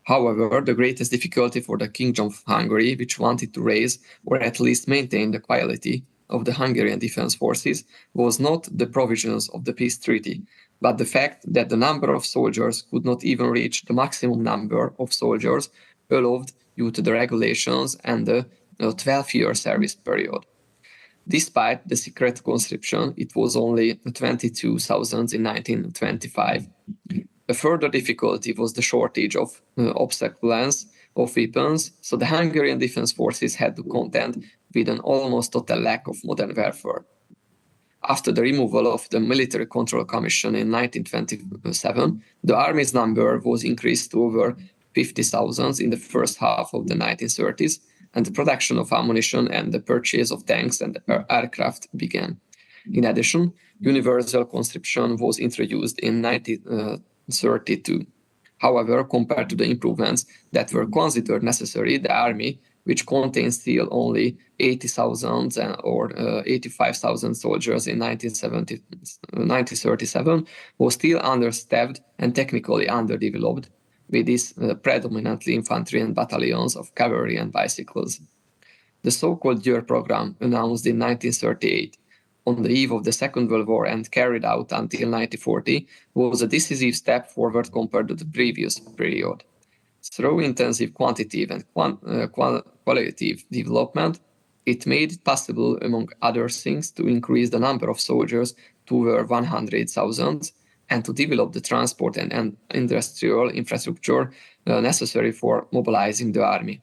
However, the greatest difficulty for the Kingdom of Hungary, which wanted to raise or at least maintain the quality of the Hungarian defense forces, was not the provisions of the peace treaty, but the fact that the number of soldiers could not even reach the maximum number of soldiers allowed due to the regulations and the 12-year service period. Despite the secret conscription, it was only 22,000 in 1925. A further difficulty was the shortage of obstacles of weapons, so the Hungarian defense forces had to contend with an almost total lack of modern warfare. After the removal of the Military Control Commission in 1927, the army's number was increased to over 50,000 in the first half of the 1930s, and the production of ammunition and the purchase of tanks and aircraft began. In addition, universal conscription was introduced in 1932. However, compared to the improvements that were considered necessary, the army, which contained still only 80,000 or 85,000 soldiers in 1937, was still understaffed and technically underdeveloped, with its predominantly infantry and battalions of cavalry and bicycles. The so-called Győr program, announced in 1938, on the eve of the Second World War and carried out until 1940, was a decisive step forward compared to the previous period. Through intensive quantitative and qualitative development, it made it possible, among other things, to increase the number of soldiers to over 100,000 and to develop the transport and industrial infrastructure necessary for mobilizing the army.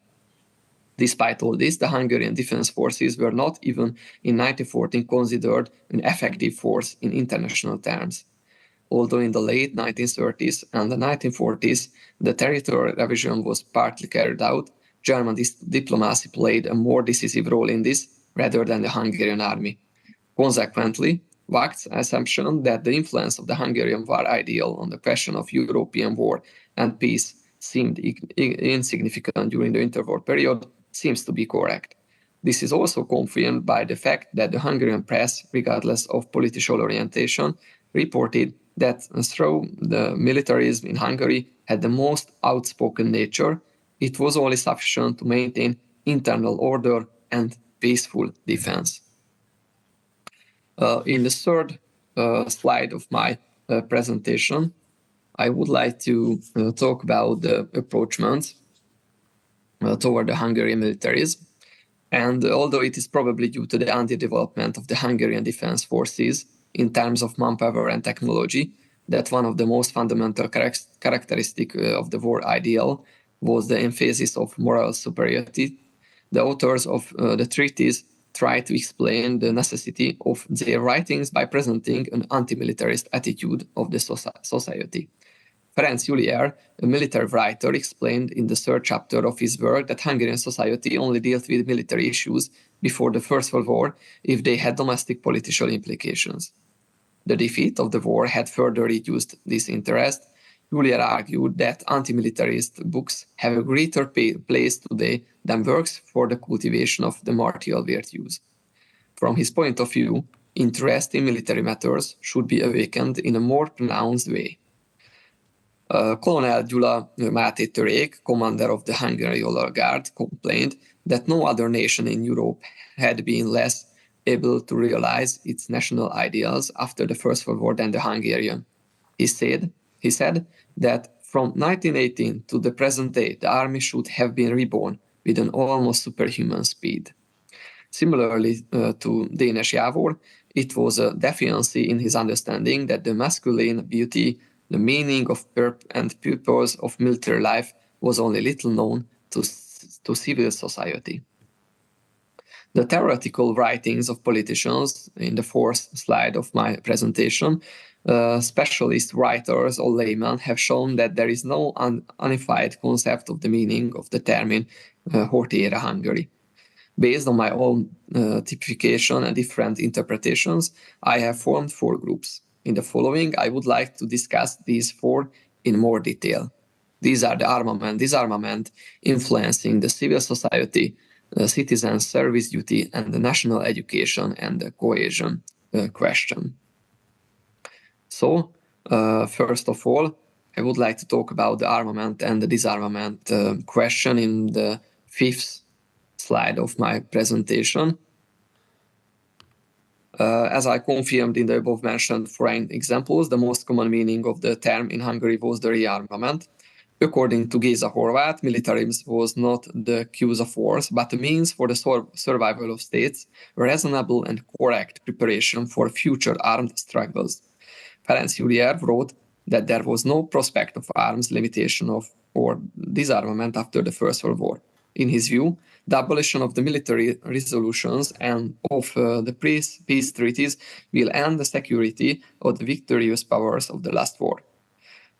Despite all this, the Hungarian defense forces were not even in 1914 considered an effective force in international terms. Although in the late 1930s and the 1940s, the territorial revision was partly carried out, German diplomacy played a more decisive role in this rather than the Hungarian army. Consequently, Wacht's assumption that the influence of the Hungarian war ideal on the question of European war and peace seemed insignificant during the interwar period seems to be correct. This is also confirmed by the fact that the Hungarian press, regardless of political orientation, reported that though the militarism in Hungary had the most outspoken nature, it was only sufficient to maintain internal order and peaceful defense. In the third slide of my presentation, I would like to talk about the approachments toward the Hungarian militarism. And although it is probably due to the underdevelopment of the Hungarian defense forces in terms of manpower and technology, that one of the most fundamental characteristics of the war ideal was the emphasis of moral superiority, the authors of the treatise try to explain the necessity of their writings by presenting an anti-militarist attitude of the society. Ferenc Julier, a military writer, explained in the third chapter of his work that Hungarian society only dealt with military issues before the First World War if they had domestic political implications. The defeat of the war had further reduced this interest. Julier argued that anti-militarist books have a greater place today than works for the cultivation of the martial virtues. From his point of view, interest in military matters should be awakened in a more pronounced way. Colonel Gyula Máté Törék, commander of the Hungarian Royal Guard, complained that no other nation in Europe had been less able to realize its national ideals after the First World War than the Hungarian. He said that from 1918 to the present day, the army should have been reborn with an almost superhuman speed. Similarly to Dénes Jávor, it was a deficiency in his understanding that the masculine beauty, the meaning of and purpose of military life was only little known to civil society. The theoretical writings of politicians, in the fourth slide of my presentation, specialist writers or laymen have shown that there is no unified concept of the meaning of the term Horthy-Hungary. Based on my own typification and different interpretations, I have formed 4 groups. In the following, I would like to discuss these 4 in more detail. These are the armament, disarmament, influencing the civil society, citizen service duty, and the national education and the cohesion question. So, first of all, I would like to talk about the armament and the disarmament question in the 5th slide of my presentation. As I confirmed in the above-mentioned foreign examples, the most common meaning of the term in Hungary was the rearmament. According to Géza Horváth, militarism was not the cause of wars, but a means for the survival of states, a reasonable and correct preparation for future armed struggles. Ferenc Julier wrote that there was no prospect of arms limitation or disarmament after the First World War. In his view, the abolition of the military resolutions and of the peace treaties will end the security of the victorious powers of the last war.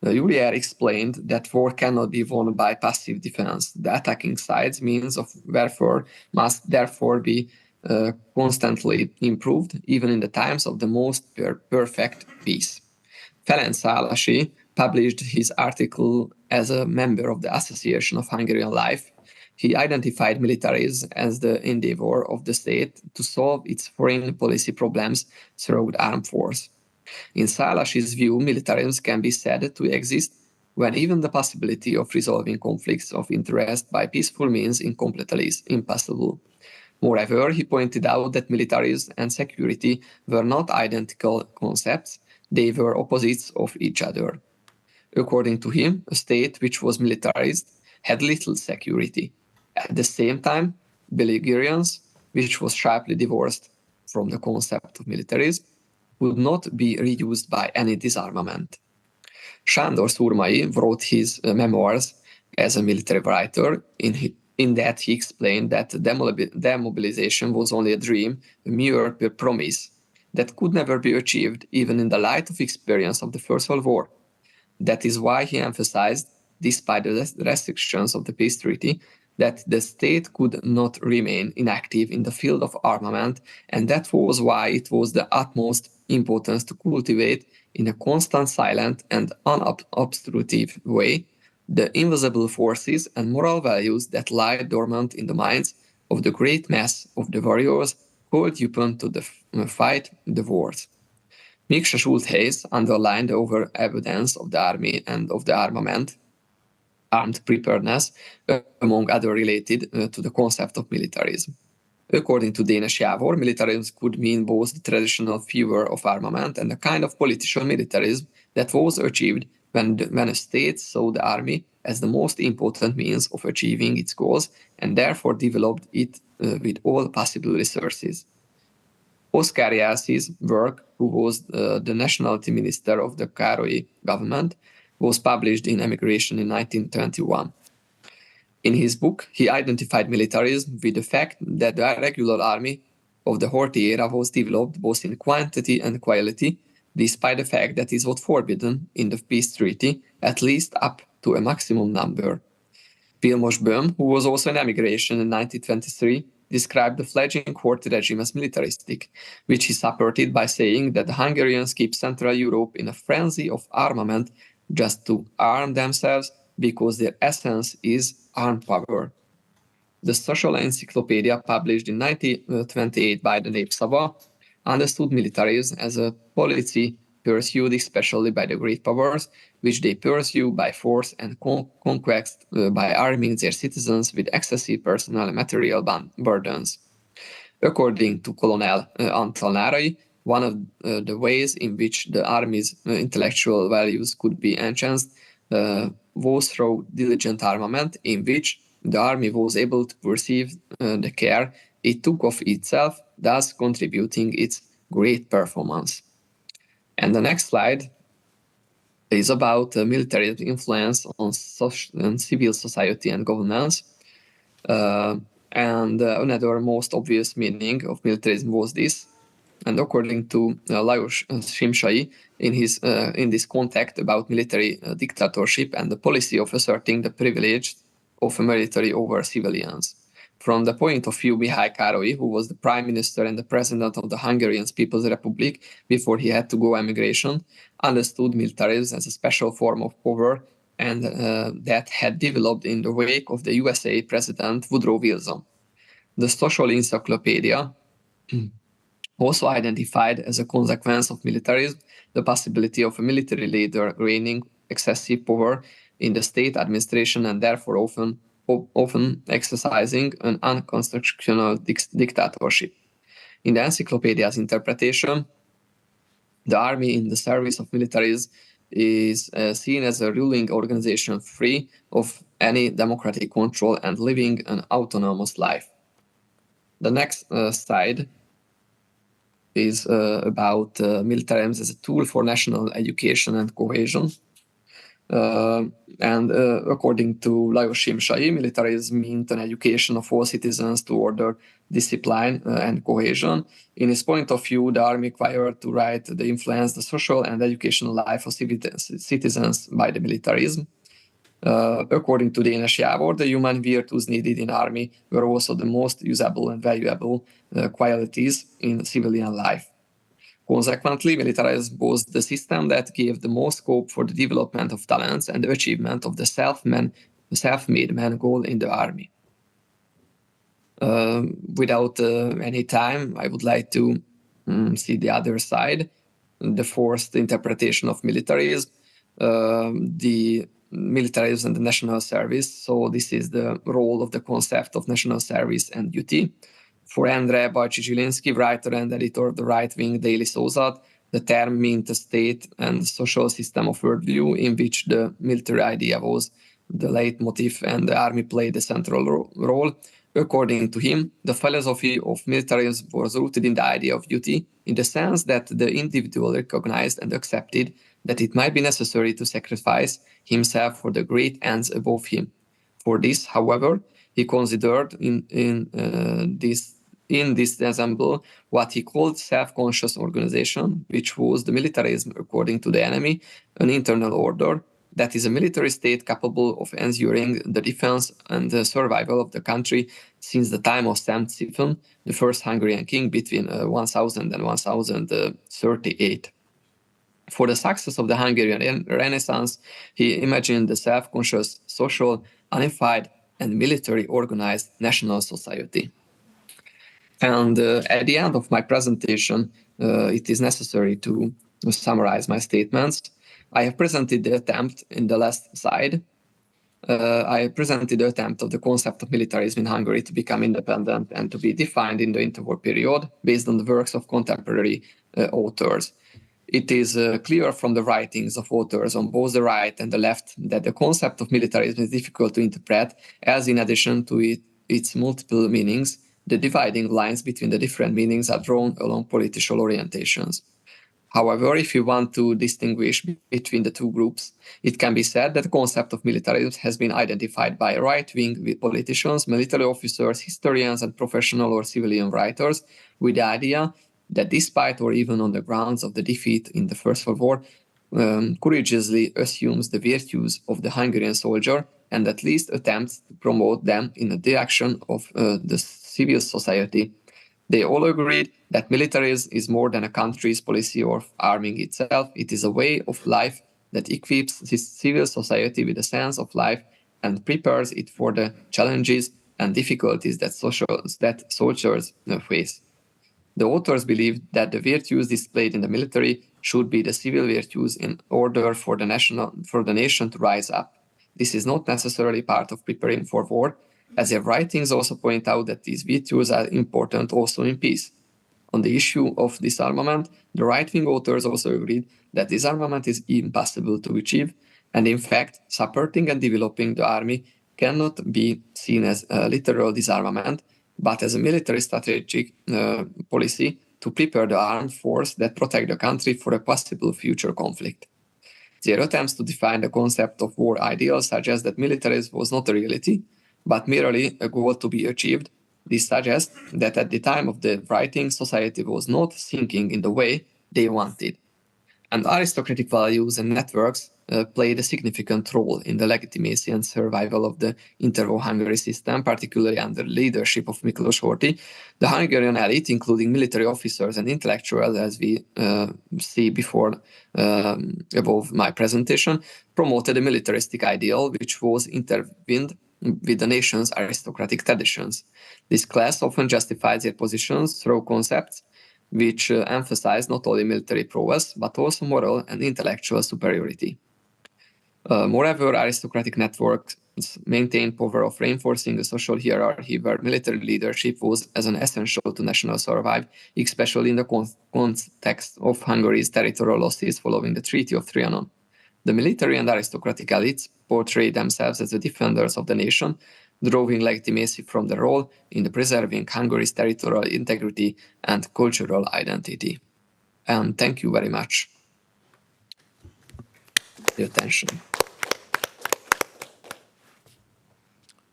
Julier explained that war cannot be won by passive defense. The attacking side's means of warfare must therefore be constantly improved, even in the times of the most perfect peace. Ferenc Szálasi published his article as a member of the Association of Hungarian Life. He identified militarism as the endeavor of the state to solve its foreign policy problems through the armed force. In Szálasi's view, militarism can be said to exist when even the possibility of resolving conflicts of interest by peaceful means is completely impossible. Moreover, he pointed out that militarism and security were not identical concepts, they were opposites of each other. According to him, a state which was militarized had little security. At the same time, belligerence, which was sharply divorced from the concept of militarism, would not be reduced by any disarmament. Sándor Szurmai wrote his memoirs as a military writer. In that he explained that demobilization was only a dream, a mere promise that could never be achieved even in the light of experience of the First World War. That is why he emphasized, despite the restrictions of the peace treaty, that the state could not remain inactive in the field of armament, and that was why it was the utmost importance to cultivate in a constant, silent, and unobstructive way the invisible forces and moral values that lie dormant in the minds of the great mass of the warriors called upon to fight the wars. Miksa Schultheis underlined the over-evidence of the army and of the armament, armed preparedness, among other related to the concept of militarism. According to Dénes Jávor, militarism could mean both the traditional fever of armament and a kind of political militarism that was achieved when a state saw the army as the most important means of achieving its goals and therefore developed it with all possible resources. Oskar Jelszí's work, who was the nationality minister of the Károly government, was published in Emigration in 1921. In his book, he identified militarism with the fact that the regular army of the Horthy era was developed both in quantity and quality, despite the fact that it was forbidden in the peace treaty, at least up to a maximum number. Vilmos Böhm, who was also in emigration in 1923, described the fledgling Horthy regime as militaristic, which he supported by saying that the Hungarians keep Central Europe in a frenzy of armament just to arm themselves because their essence is armed power. The Social Encyclopedia, published in 1928 by the Népszava, understood militarism as a policy pursued especially by the great powers, which they pursue by force and conquest by arming their citizens with excessive personal and material burdens. According to Colonel Antal Nárai, one of the ways in which the army's intellectual values could be enhanced was through diligent armament, in which the army was able to perceive the care it took of itself, thus contributing its great performance. And the next slide is about military influence on civil society and governance. Another most obvious meaning of militarism was this. And according to Lajos Simsai, in this context about military dictatorship and the policy of asserting the privilege of a military over civilians. From the point of view, Mihály Károly, who was the prime minister and the president of the Hungarian People's Republic before he had to go emigration, understood militarism as a special form of power and that had developed in the wake of the USA President Woodrow Wilson. The Social Encyclopedia also identified as a consequence of militarism the possibility of a military leader gaining excessive power in the state administration and therefore often exercising an unconstitutional dictatorship. In the encyclopedia's interpretation, the army in the service of militarism is seen as a ruling organization free of any democratic control and living an autonomous life. The next slide is about militarism as a tool for national education and cohesion. According to Lajos Simsai, militarism meant an education of all citizens to order, discipline, and cohesion. In his point of view, the army required to influence the social and educational life of citizens by the militarism. According to Dénes Jávor, the human virtues needed in army were also the most usable and valuable qualities in civilian life. Consequently, militarism was the system that gave the most scope for the development of talents and the achievement of the self-made man goal in the army. Without any time, I would like to see the other side, the forced interpretation of militarism, the militarism and the national service. So this is the role of the concept of national service and duty. For Endre Bajcsy-Zsilinszky, writer and editor of the right-wing Daily Szózat, the term meant a state and social system of worldview in which the military idea was the leitmotif and the army played a central role. According to him, the philosophy of militarism was rooted in the idea of duty, in the sense that the individual recognized and accepted that it might be necessary to sacrifice himself for the great ends above him. For this, however, he considered in this ensemble what he called self-conscious organization, which was the militarism according to the enemy, an internal order, that is a military state capable of ensuring the defense and the survival of the country since the time of Szent Stephen, the first Hungarian king between 1000 and 1038. For the success of the Hungarian Renaissance, he imagined the self-conscious, social, unified, and military organized national society. And at the end of my presentation, it is necessary to summarize my statements. I have presented the attempt in the last slide. I presented the attempt of the concept of militarism in Hungary to become independent and to be defined in the interwar period based on the works of contemporary authors. It is clear from the writings of authors on both the right and the left that the concept of militarism is difficult to interpret, as in addition to its multiple meanings, the dividing lines between the different meanings are drawn along political orientations. However, if you want to distinguish between the two groups, it can be said that the concept of militarism has been identified by right-wing politicians, military officers, historians, and professional or civilian writers with the idea that despite or even on the grounds of the defeat in the First World War, courageously assumes the virtues of the Hungarian soldier and at least attempts to promote them in the direction of the civil society. They all agreed that militarism is more than a country's policy of arming itself. It is a way of life that equips this civil society with a sense of life and prepares it for the challenges and difficulties that soldiers face. The authors believed that the virtues displayed in the military should be the civil virtues in order for the nation to rise up. This is not necessarily part of preparing for war, as their writings also point out that these virtues are important also in peace. On the issue of disarmament, the right-wing authors also agreed that disarmament is impossible to achieve, and in fact, supporting and developing the army cannot be seen as a literal disarmament, but as a military strategic policy to prepare the armed force that protect the country for a possible future conflict. Their attempts to define the concept of war ideal suggest that militarism was not a reality, but merely a goal to be achieved. This suggests that at the time of the writing, society was not thinking in the way they wanted. And aristocratic values and networks played a significant role in the legitimacy and survival of the interwar Hungary system, particularly under the leadership of Miklós Horthy. The Hungarian elite, including military officers and intellectuals, as we see above my presentation, promoted a militaristic ideal which was intertwined with the nation's aristocratic traditions. This class often justifies their positions through concepts which emphasize not only military prowess, but also moral and intellectual superiority. Moreover, aristocratic networks maintained power of reinforcing a social hierarchy where military leadership was as an essential to national survival, especially in the context of Hungary's territorial losses following the Treaty of Trianon. The military and aristocratic elites portray themselves as the defenders of the nation, drawing legitimacy from their role in the preserving Hungary's territorial integrity and cultural identity. And thank you very much for your attention.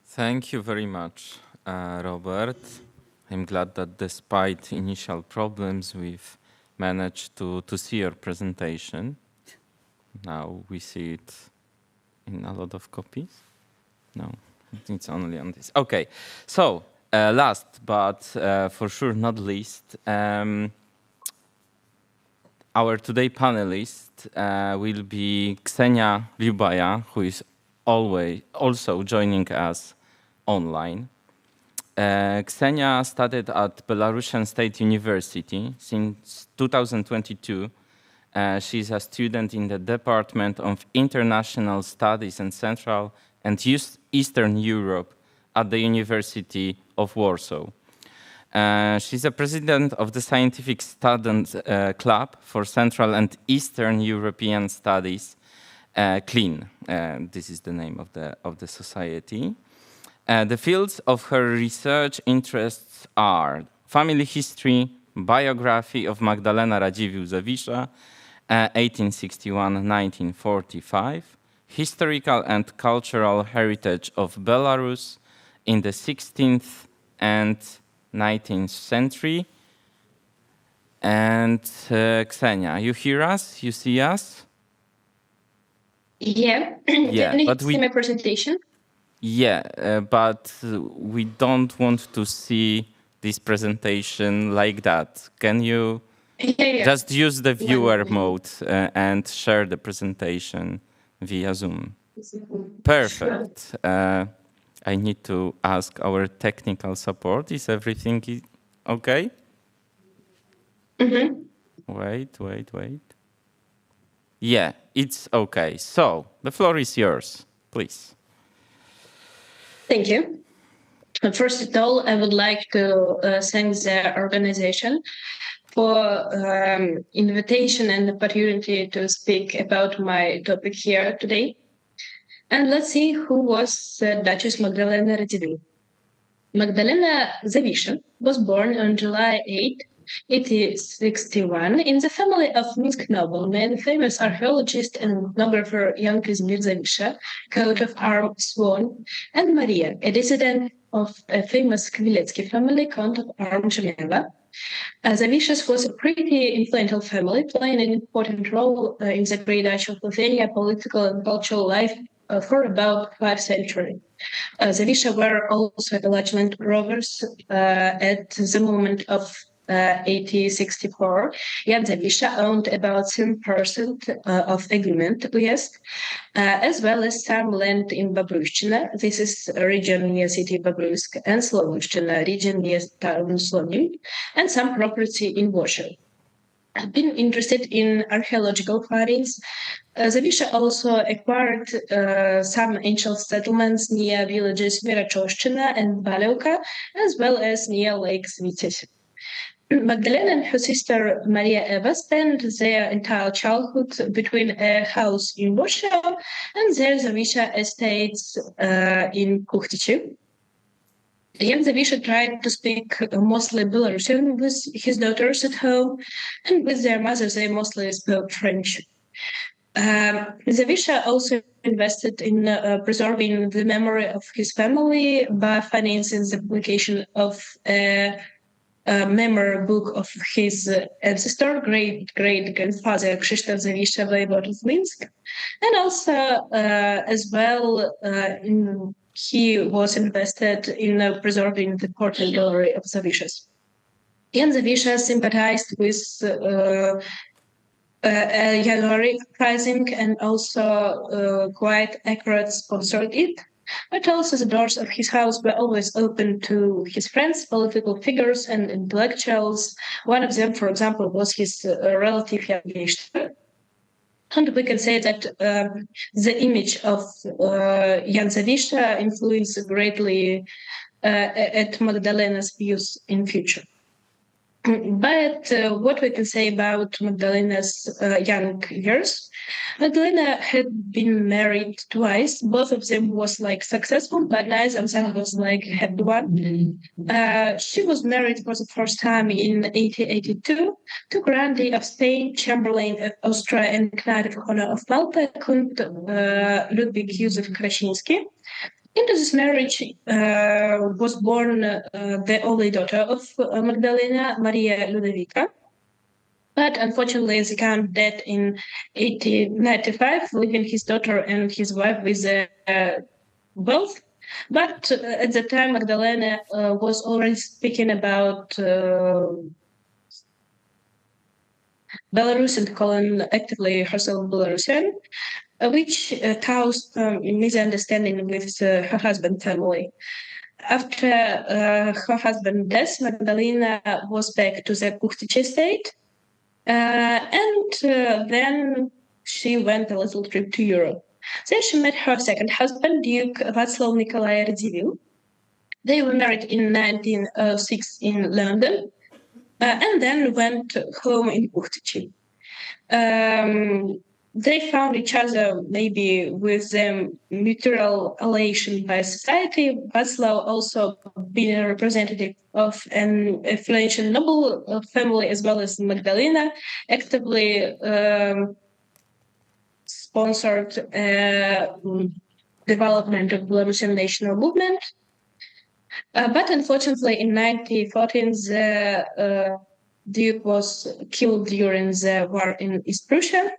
Thank you very much, Róbert. I'm glad that despite initial problems, we've managed to see your presentation. Now we see it in a lot of copies. No, it's only on this. Okay, so last but for sure not least, our today panelist will be Kseniya Liubaya, who is also joining us online. Kseniya studied at Belarusian State University since 2022. She's a student in the Department of International Studies and Central and Eastern Europe at the University of Warsaw. She's a president of the Scientific Student Club for Central and Eastern European Studies, CLEAN. This is the name of the society. The fields of her research interests are family history, biography of Magdalena Radziwiłł-Zawisza, 1861-1945, historical and cultural heritage of Belarus in the 16th and 19th century. And Kseniya, you hear us? You see us? Yeah. Yeah, Can you but see my presentation? Yeah, but we don't want to see this presentation like that. Can you just use the viewer mode and share the presentation via Zoom? Perfect. I need to ask our technical support. Is everything okay? Mm-hmm. Wait. Yeah, it's okay. So the floor is yours, please. Thank you. First of all, I would like to thank the organization for invitation and opportunity to speak about my topic here today. And let's see who was Duchess Magdalena Radzivil. Magdalena Zawisza was born on July 8, 1861, in the family of Minsk nobleman, famous archaeologist and ethnographer young Kazimir Zawisza, coat of arms Swan, and Maria, a descendant of a famous Bielecki family, Count of Arms Kseniya. Zawisza was a pretty influential family, playing an important role in the Great Duchy of Lithuania political and cultural life for about 5 centuries. Zawisza were also the large land rovers at the moment of 1864. Jan Zawisza owned about 7% of agreement West, as well as some land in Babrushchina. This is a region near city Babruisk, and Slovushchina, region near town Slovin, and some property in Warsaw. I've been interested in archaeological findings. Zawisza also acquired some ancient settlements near villages Mirachoshchina and Balevka, as well as near Lake Svitez. Magdalena and her sister Maria Eva spent their entire childhood between a house in Warsaw and their Zawisza estates in Kuchtice. Jan Zawisza tried to speak mostly Belarusian with his daughters at home, and with their mother they mostly spoke French. Zawisza also invested in preserving the memory of his family by financing the publication of a memory book of his ancestor, great-grandfather Krzysztof Zawisza, voivode of Minsk, and also as well he was invested in preserving the portrait gallery of Zawiszas. Jan Zawisza sympathized with gallery pricing and also quite accurate sponsored it. But also the doors of his house were always open to his friends, political figures, and intellectuals. One of them, for example, was his relative Jan. And we can say that the image of Jan Zawisza influenced greatly at Magdalena's views in future. But what we can say about Magdalena's young years, Magdalena had been married twice. Both of them was like successful, but neither of them was like had one. She was married for the first time in 1882 to Grande of Spain, Chamberlain of Austria, and Knight of Honor of Malta, Count Ludwig Joseph Krasinski. Into this marriage was born the only daughter of Magdalena, Maria Ludovica. But unfortunately, the Count died in 1895, leaving his daughter and his wife with both. But at the time, Magdalena was already speaking about Belarus and calling actively herself Belarusian, which caused misunderstanding with her husband's family. After her husband's death, Magdalena was back to the Kuchtice state, and then she went a little trip to Europe. There she met her second husband, Duke Václav Nikolai Radzivil. They were married in 1906 in London, and then went home in Kuchtice. They found each other maybe with mutual elation by society. Václav also being a representative of an influential noble family, as well as Magdalena, actively sponsored development of Belarusian national movement. But unfortunately, in 1914, the Duke was killed during the war in East Prussia.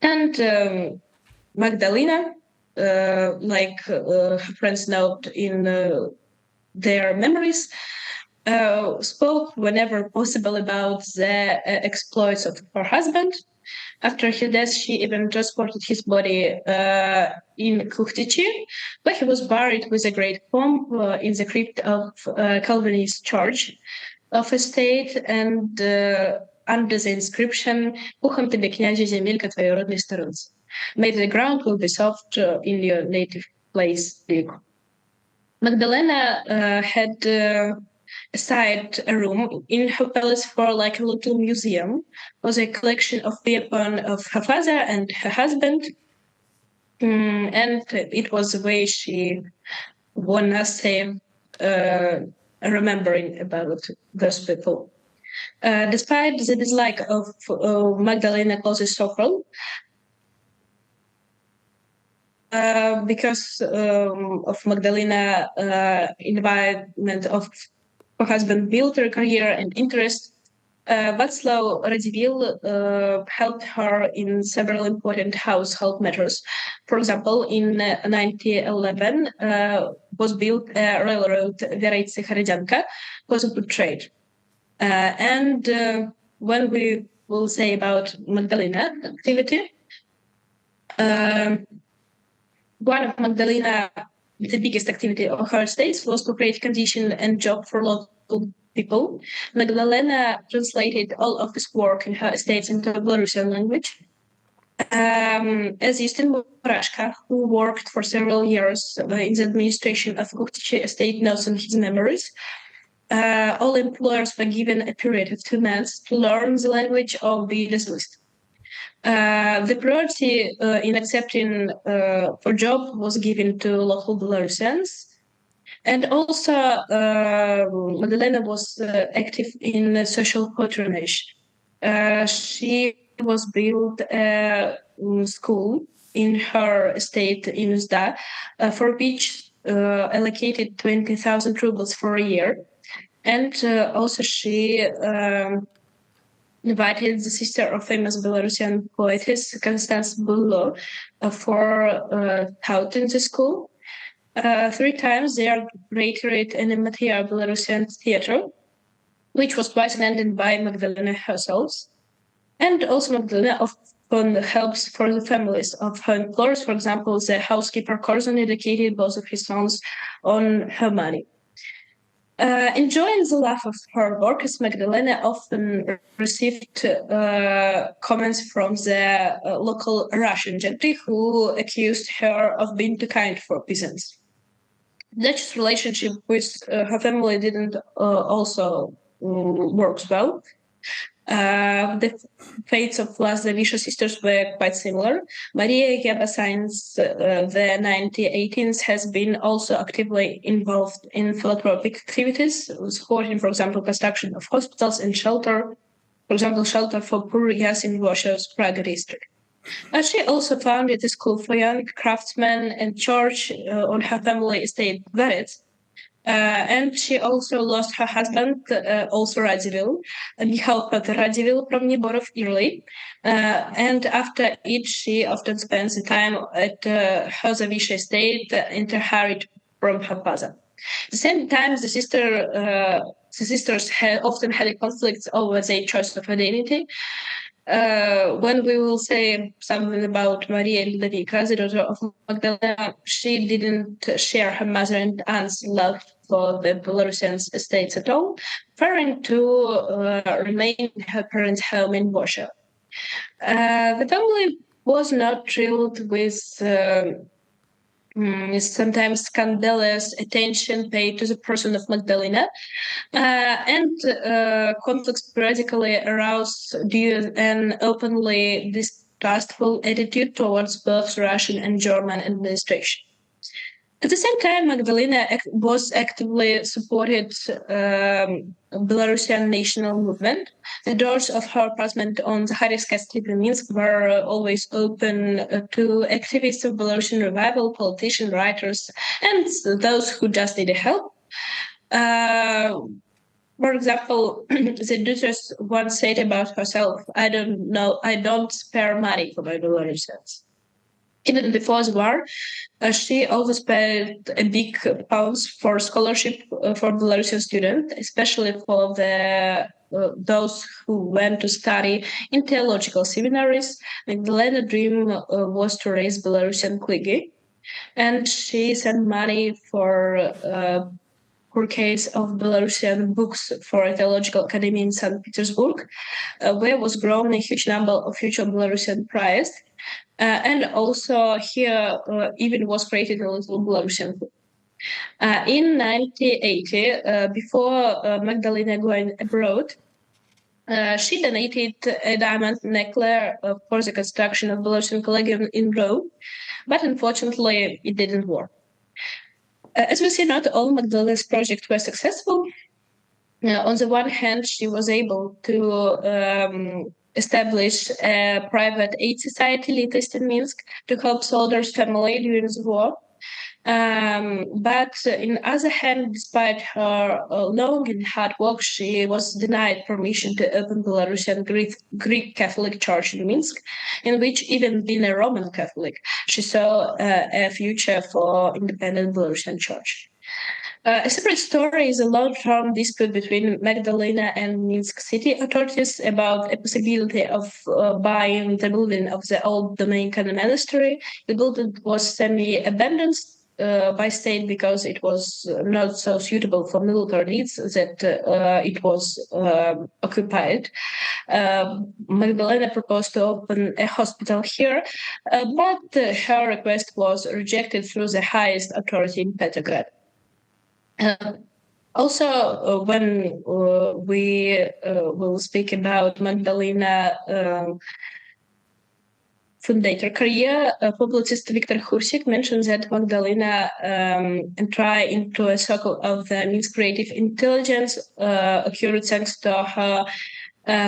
And Magdalena, like her friends note in their memories, spoke whenever possible about the exploits of her husband. After his death, she even transported his body in Kuchtice, where he was buried with a great pomp in the crypt of Calvinist Church of a state, and under the inscription «Пухом тебе, княже, земелька твоей родной сторонцы». May the ground will be soft in your native place, Duke. Magdalena had aside a room in her palace for like a little museum, was a collection of weapons of her father and her husband. And it was a way she wanted us remembering about those people. Despite the dislike of Magdalena closest circle, because of Magdalena environment of her husband built her career and interest, Václav Radzivil helped her in several important household matters. For example, in 1911 was built a railroad Vereice-Kharedianka because of good trade. And when we will say about Magdalena activity, one of Magdalena, the biggest activity of her states was to create condition and job for local people. Magdalena translated all of this work in her estates into Belarusian language. As Justin Murashka, who worked for several years in the administration of Kuchtice estate, notes in his memories, all employers were given a period of 2 months to learn the language or be dismissed. The priority in accepting for job was given to local Belarusians. And also, Magdalena was active in social patronage. She was built a school in her estate in Uzda, for which allocated 20,000 rubles for a year. And also she invited the sister of famous Belarusian poetess Constance Bullo for taught in the school. 3 times they are reiterated in the Matia Belarusian theater, which was twice attended by Magdalena herself. And also Magdalena often helps for the families of her employers. For example, the housekeeper Korzun educated both of his sons on her money. Enjoying the laugh of her work, Magdalena often received comments from the local Russian gentry who accused her of being too kind for peasants. Duchess' relationship with her family didn't also works well. The fates of last Zawisza sisters were quite similar. Maria Geba, since the 1918s, has been also actively involved in philanthropic activities, supporting, for example, construction of hospitals and shelter, for example, shelter for poor youth in Warsaw's Prague district. She also founded a school for young craftsmen and church on her family estate, Varec. And she also lost her husband, also Radzivil, Michał Radzivil from Niborov, Italy. And after it, she often spends the time at her Zawisza estate, intermarried from her father. At the same time, the sisters often had conflicts over their choice of identity. When we will say something about Maria Ludwika, the daughter of Magdalena, she didn't share her mother and aunt's love for the Belarusian estates at all, preferring to remain in her parents' home in Warsaw. The family was not thrilled with sometimes scandalous attention paid to the person of Magdalena, and conflicts periodically arose due to an openly distrustful attitude towards both Russian and German administration. At the same time, Magdalena was actively supported Belarusian national movement. The doors of her apartment on the Zaharyevska Street in Minsk were always open to activists of Belarusian revival, politicians, writers, and those who just needed help. For example, the Duchess once said about herself, I don't spare money for my Belarusians. Even before the war, she always paid a big pounds for scholarship for Belarusian students, especially for those who went to study in theological seminaries. Magdalena's dream was to raise Belarusian clergy, and she sent money for purchase of Belarusian books for a theological academy in St. Petersburg, where was grown a huge number of future Belarusian priests. And also here even was created a little Belarusian book. In 1980, before Magdalena going abroad, she donated a diamond necklace for the construction of Belarusian Collegium in Rome, but unfortunately it didn't work. As we see, not all Magdalena's projects were successful. On the one hand, she was able to establish a private aid society, Litist in Minsk, to help soldiers' family during the war. But on the other hand, despite her long and hard work, she was denied permission to open Belarusian Greek Catholic Church in Minsk, in which, even being a Roman Catholic, she saw a future for independent Belarusian Church. A separate story is a long-term dispute between Magdalena and Minsk city authorities about a possibility of buying the building of the old Dominican monastery. The building was semi-abandoned by state because it was not so suitable for military needs that it was occupied. Magdalena proposed to open a hospital here, but her request was rejected through the highest authority in Petrograd. Also, when we will speak about Magdalena fundator career, publicist Viktor Hursik mentions that Magdalena entered into a circle of the Minsk creative intelligence occurred thanks to her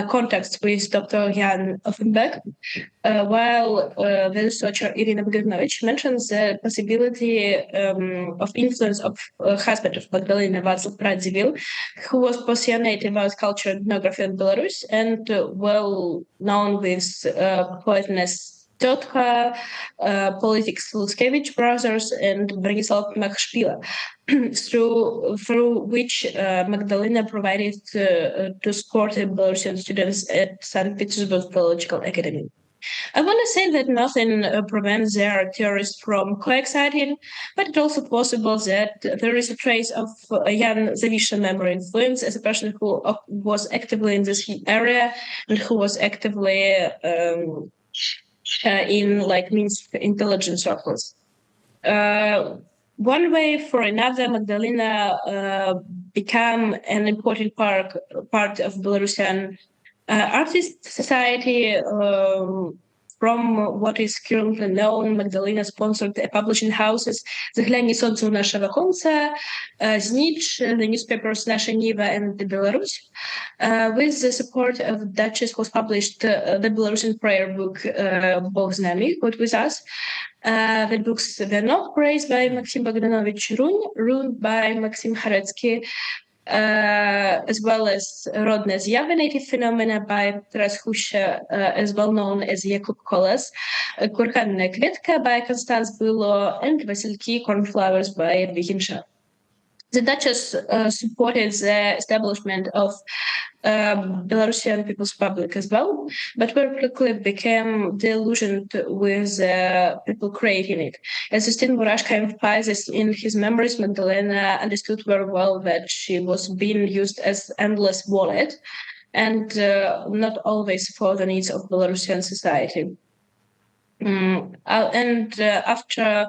contacts with Dr. Jan Offenberg, while the researcher Irina Bogdanovich mentions the possibility of influence of husband of Magdalena, Václav Radzivil, who was passionate about culture and ethnography in Belarus and well known with poetess Tetka, politics Luskevich brothers, and Branislav Machšpila, through which Magdalena provided to support Belarusian students at St. Petersburg Theological Academy. I want to say that nothing prevents their theories from coexisting, but it's also possible that there is a trace of Jan Zawisza memory influence as a person who was actively in this area and who was actively in Minsk intelligence circles. one way for another, Magdalena became an important part of Belarusian artist society. From what is currently known, Magdalena sponsored publishing houses Zaglяние солнца у нашего конца, Znich, the newspapers Nasha Niva and the Belarus. With the support of Duchess, who published the Belarusian prayer book Bog z nami, God with us. The books were not praised by Maxim Bogdanovich Rune by Maxim Harecki, as well as Rodne Zjawy, native phenomena by Taras Husha, as well known as Jakub Kolas, Kurhanna Kvetka by Konstanz Bylo, and Vasilki, Cornflowers by Vihinsha. The Duchess supported the establishment of Belarusian People's Republic as well, but very quickly became disillusioned with people creating it. As Justin Murashka emphasizes in his memories, Magdalena understood very well that she was being used as endless wallet and not always for the needs of Belarusian society. After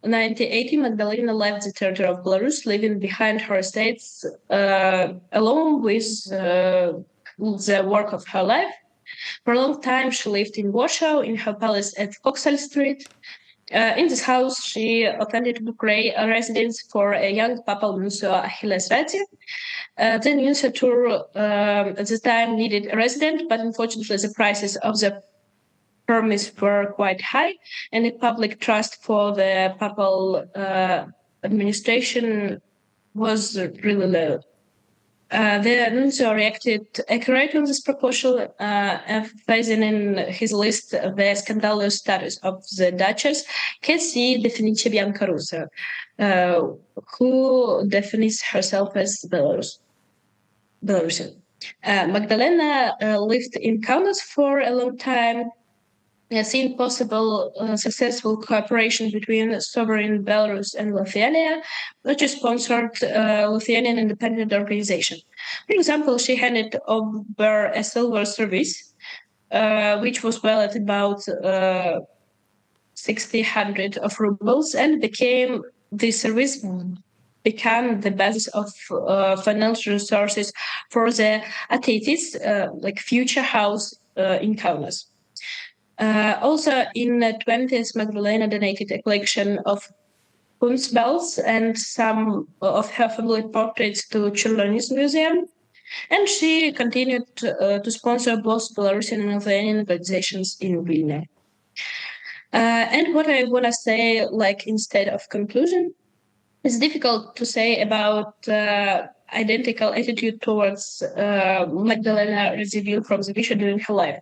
1980, Magdalena left the territory of Belarus, leaving behind her estates along with the work of her life. For a long time, she lived in Warsaw, in her palace at Forestal Street. In this house, she attended to create a residence for a young papal nuncio, Achilles Radzivil. The nunciature at this time needed a resident, but unfortunately, the prices of the permits were quite high, and the public trust for the papal administration was really low. The nuncio reacted accurately on this proposal, emphasizing in his list the scandalous status of the Duchess, Kseniya Definitia Biancarusa, who defines herself as Belarusian. Magdalena lived in Kaunas for a long time, seeing possible successful cooperation between sovereign Belarus and Lithuania, which sponsored Lithuanian independent organization. For example, she handed over a silver service, which was valued at about 600 of rubles, and this service became the basis of financial resources for the Ateitis, like future house in Kaunas. Also, in the 20s, Magdalena donated a collection of Kunstbilder and some of her family portraits to Children's Museum, and she continued to sponsor both Belarusian and Lithuanian organizations in Vilna. And what I want to say, like instead of conclusion, it's difficult to say about identical attitude towards Magdalena Radzivil from the vision during her life.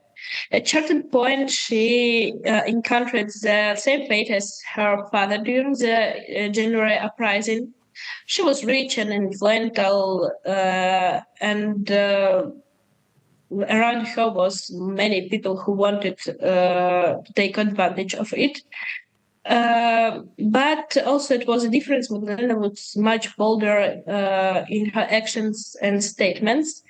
At a certain point, she encountered the same fate as her father during the January uprising. She was rich and influential, and around her was many people who wanted to take advantage of it. But also it was a difference. Magdalena was much bolder in her actions and statements,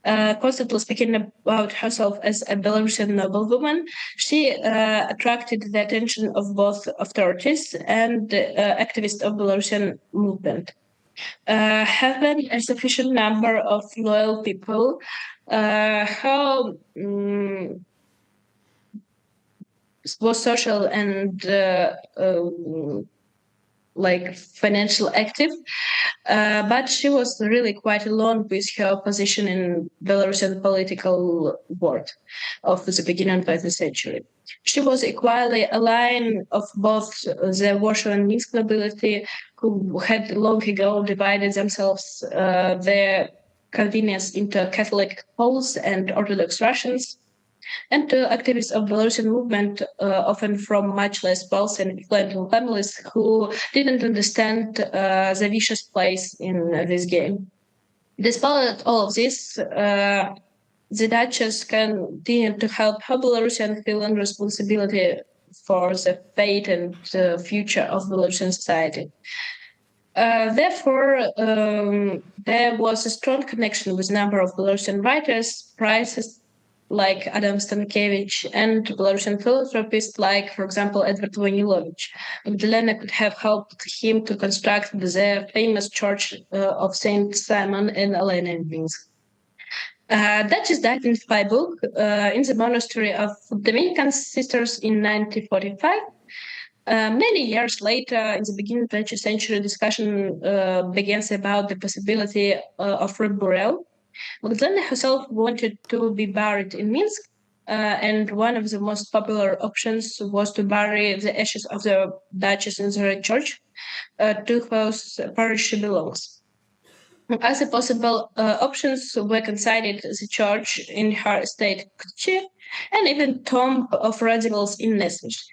constantly speaking about herself as a Belarusian noblewoman. She attracted the attention of both authorities and activists of Belarusian movement. Having a sufficient number of loyal people, how was social and like financial active, but she was really quite alone with her position in Belarusian political world of the beginning of the 20th century. She was equally a line of both the Warsaw and Minsk nobility, who had long ago divided themselves their convenience into Catholic Poles and Orthodox Russians, and to activists of Belarusian movement, often from much less wealthy and influential families who didn't understand the vicious place in this game. Despite all of this, the Duchess continued to help her Belarusian feeling responsibility for the fate and future of Belarusian society. Therefore, there was a strong connection with a number of Belarusian writers, like Adam Stankiewicz and Belarusian philanthropists like, for example, Edward Vanilovich. Magdalena could have helped him to construct the famous church of Saint Simon and Elena in Minsk. Duchess died in Freiburg in the monastery of Dominican sisters in 1945. Many years later, in the beginning of the 20th century, discussion begins about the possibility of reburial. Magdalena herself wanted to be buried in Minsk, and one of the most popular options was to bury the ashes of the Duchess in the church to whose parish she belongs. As a possible options were considered the church in her estate, and even tomb of Radzivil's in Nesvizh.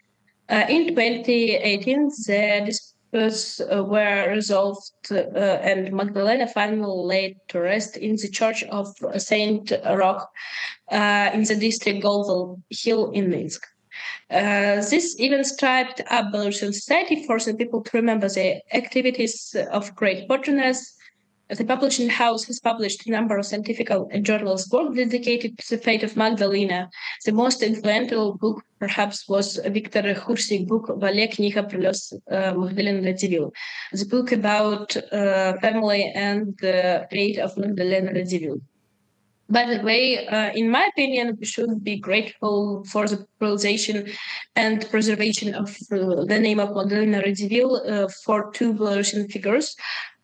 In 2018, the disputes were resolved, and Magdalena finally laid to rest in the church of Saint Roch in the district Goldel Hill in Minsk. This even striped up Belarusian society, forcing people to remember the activities of great patroness. The publishing house has published a number of scientific journals work dedicated to the fate of Magdalena. The most influential book, perhaps, was Viktor Hursik's book «Valle kniha prilos Magdalena Radzivil», the book about family and the fate of Magdalena Radzivil. By the way, in my opinion, we should be grateful for the popularization and preservation of the name of Magdalena Radzivil for two Belarusian figures.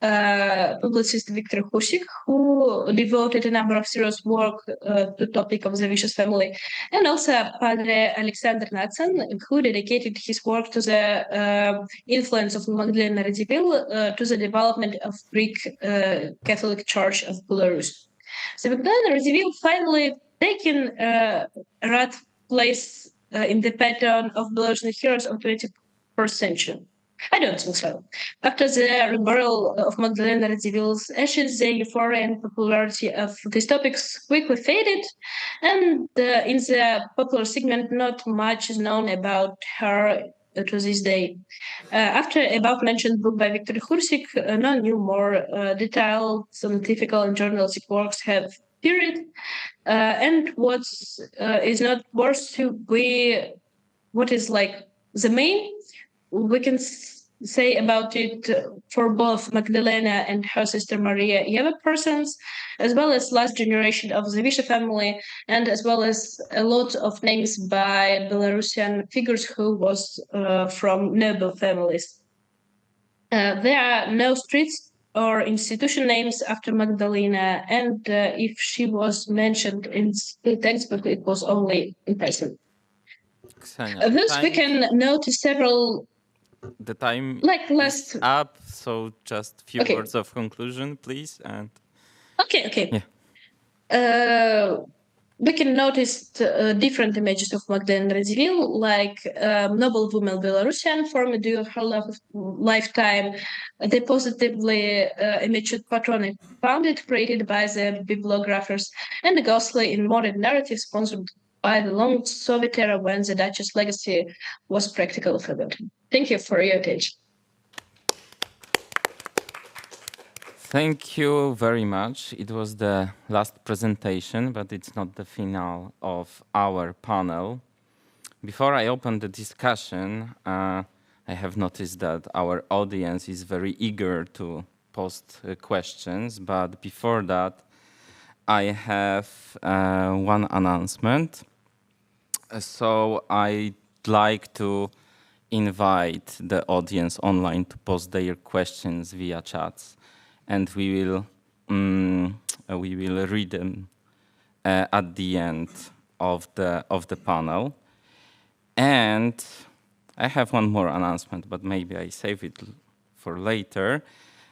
Publicist Viktor Husik, who devoted a number of serious work to the topic of the vicious family, and also Padre Alexander Natsan, who dedicated his work to the influence of Magdalena Radzivil to the development of Greek Catholic Church of Belarus. So Magdalena Radzivil finally taken right place in the pattern of Belarusian heroes of 21st century. I don't think so. After the reburial of Magdalena Radzivil's ashes, the euphoria and popularity of these topics quickly faded, and in the popular segment, not much is known about her to this day. After above-mentioned book by Viktor Hursik, no new more detailed scientific and journalistic works have appeared, and what is not worth to be what is like the main, we can say about it for both Magdalena and her sister Maria Eva persons, as well as last generation of the Visha family, and as well as a lot of names by Belarusian figures who was from noble families. There are no streets or institution names after Magdalena, and if she was mentioned in the textbook, it was only in person. Kseniya, Thus, we can notice several. The time is up, so just few words of conclusion, please. And okay. Yeah. We can notice different images of Magdalena Radzivil, like noble woman Belarusian formed during her lifetime, the positively imaged patronic founded, created by the bibliographers, and the ghostly in modern narrative sponsored by the long Soviet era when the Duchess legacy was practically forgotten. Thank you for your attention. Thank you very much. It was the last presentation, but it's not the final of our panel. Before I open the discussion, I have noticed that our audience is very eager to post questions, but before that, I have one announcement. So I'd like to invite the audience online to post their questions via chats, and we will read them at the end of the panel. And I have one more announcement, but maybe I save it for later.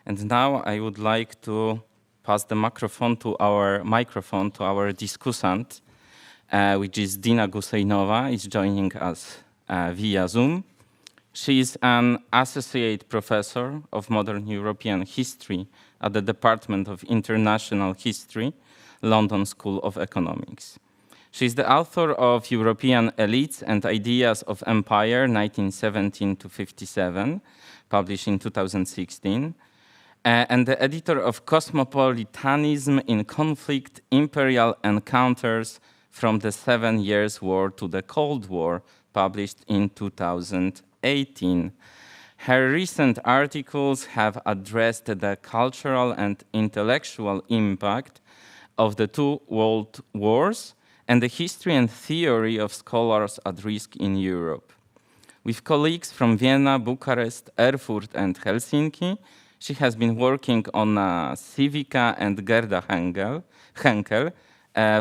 And now I would like to pass the microphone to our discussant, which is Dina Guseinova, is joining us via Zoom. She is an associate professor of modern European history at the Department of International History, London School of Economics. She is the author of European Elites and Ideas of Empire, 1917 to 57, published in 2016, and the editor of Cosmopolitanism in Conflict, Imperial Encounters, from the 7 Years' War to the Cold War, published in 2018. Her recent articles have addressed the cultural and intellectual impact of the two world wars and the history and theory of scholars at risk in Europe. With colleagues from Vienna, Bucharest, Erfurt, and Helsinki, she has been working on a Civica and Gerda Henkel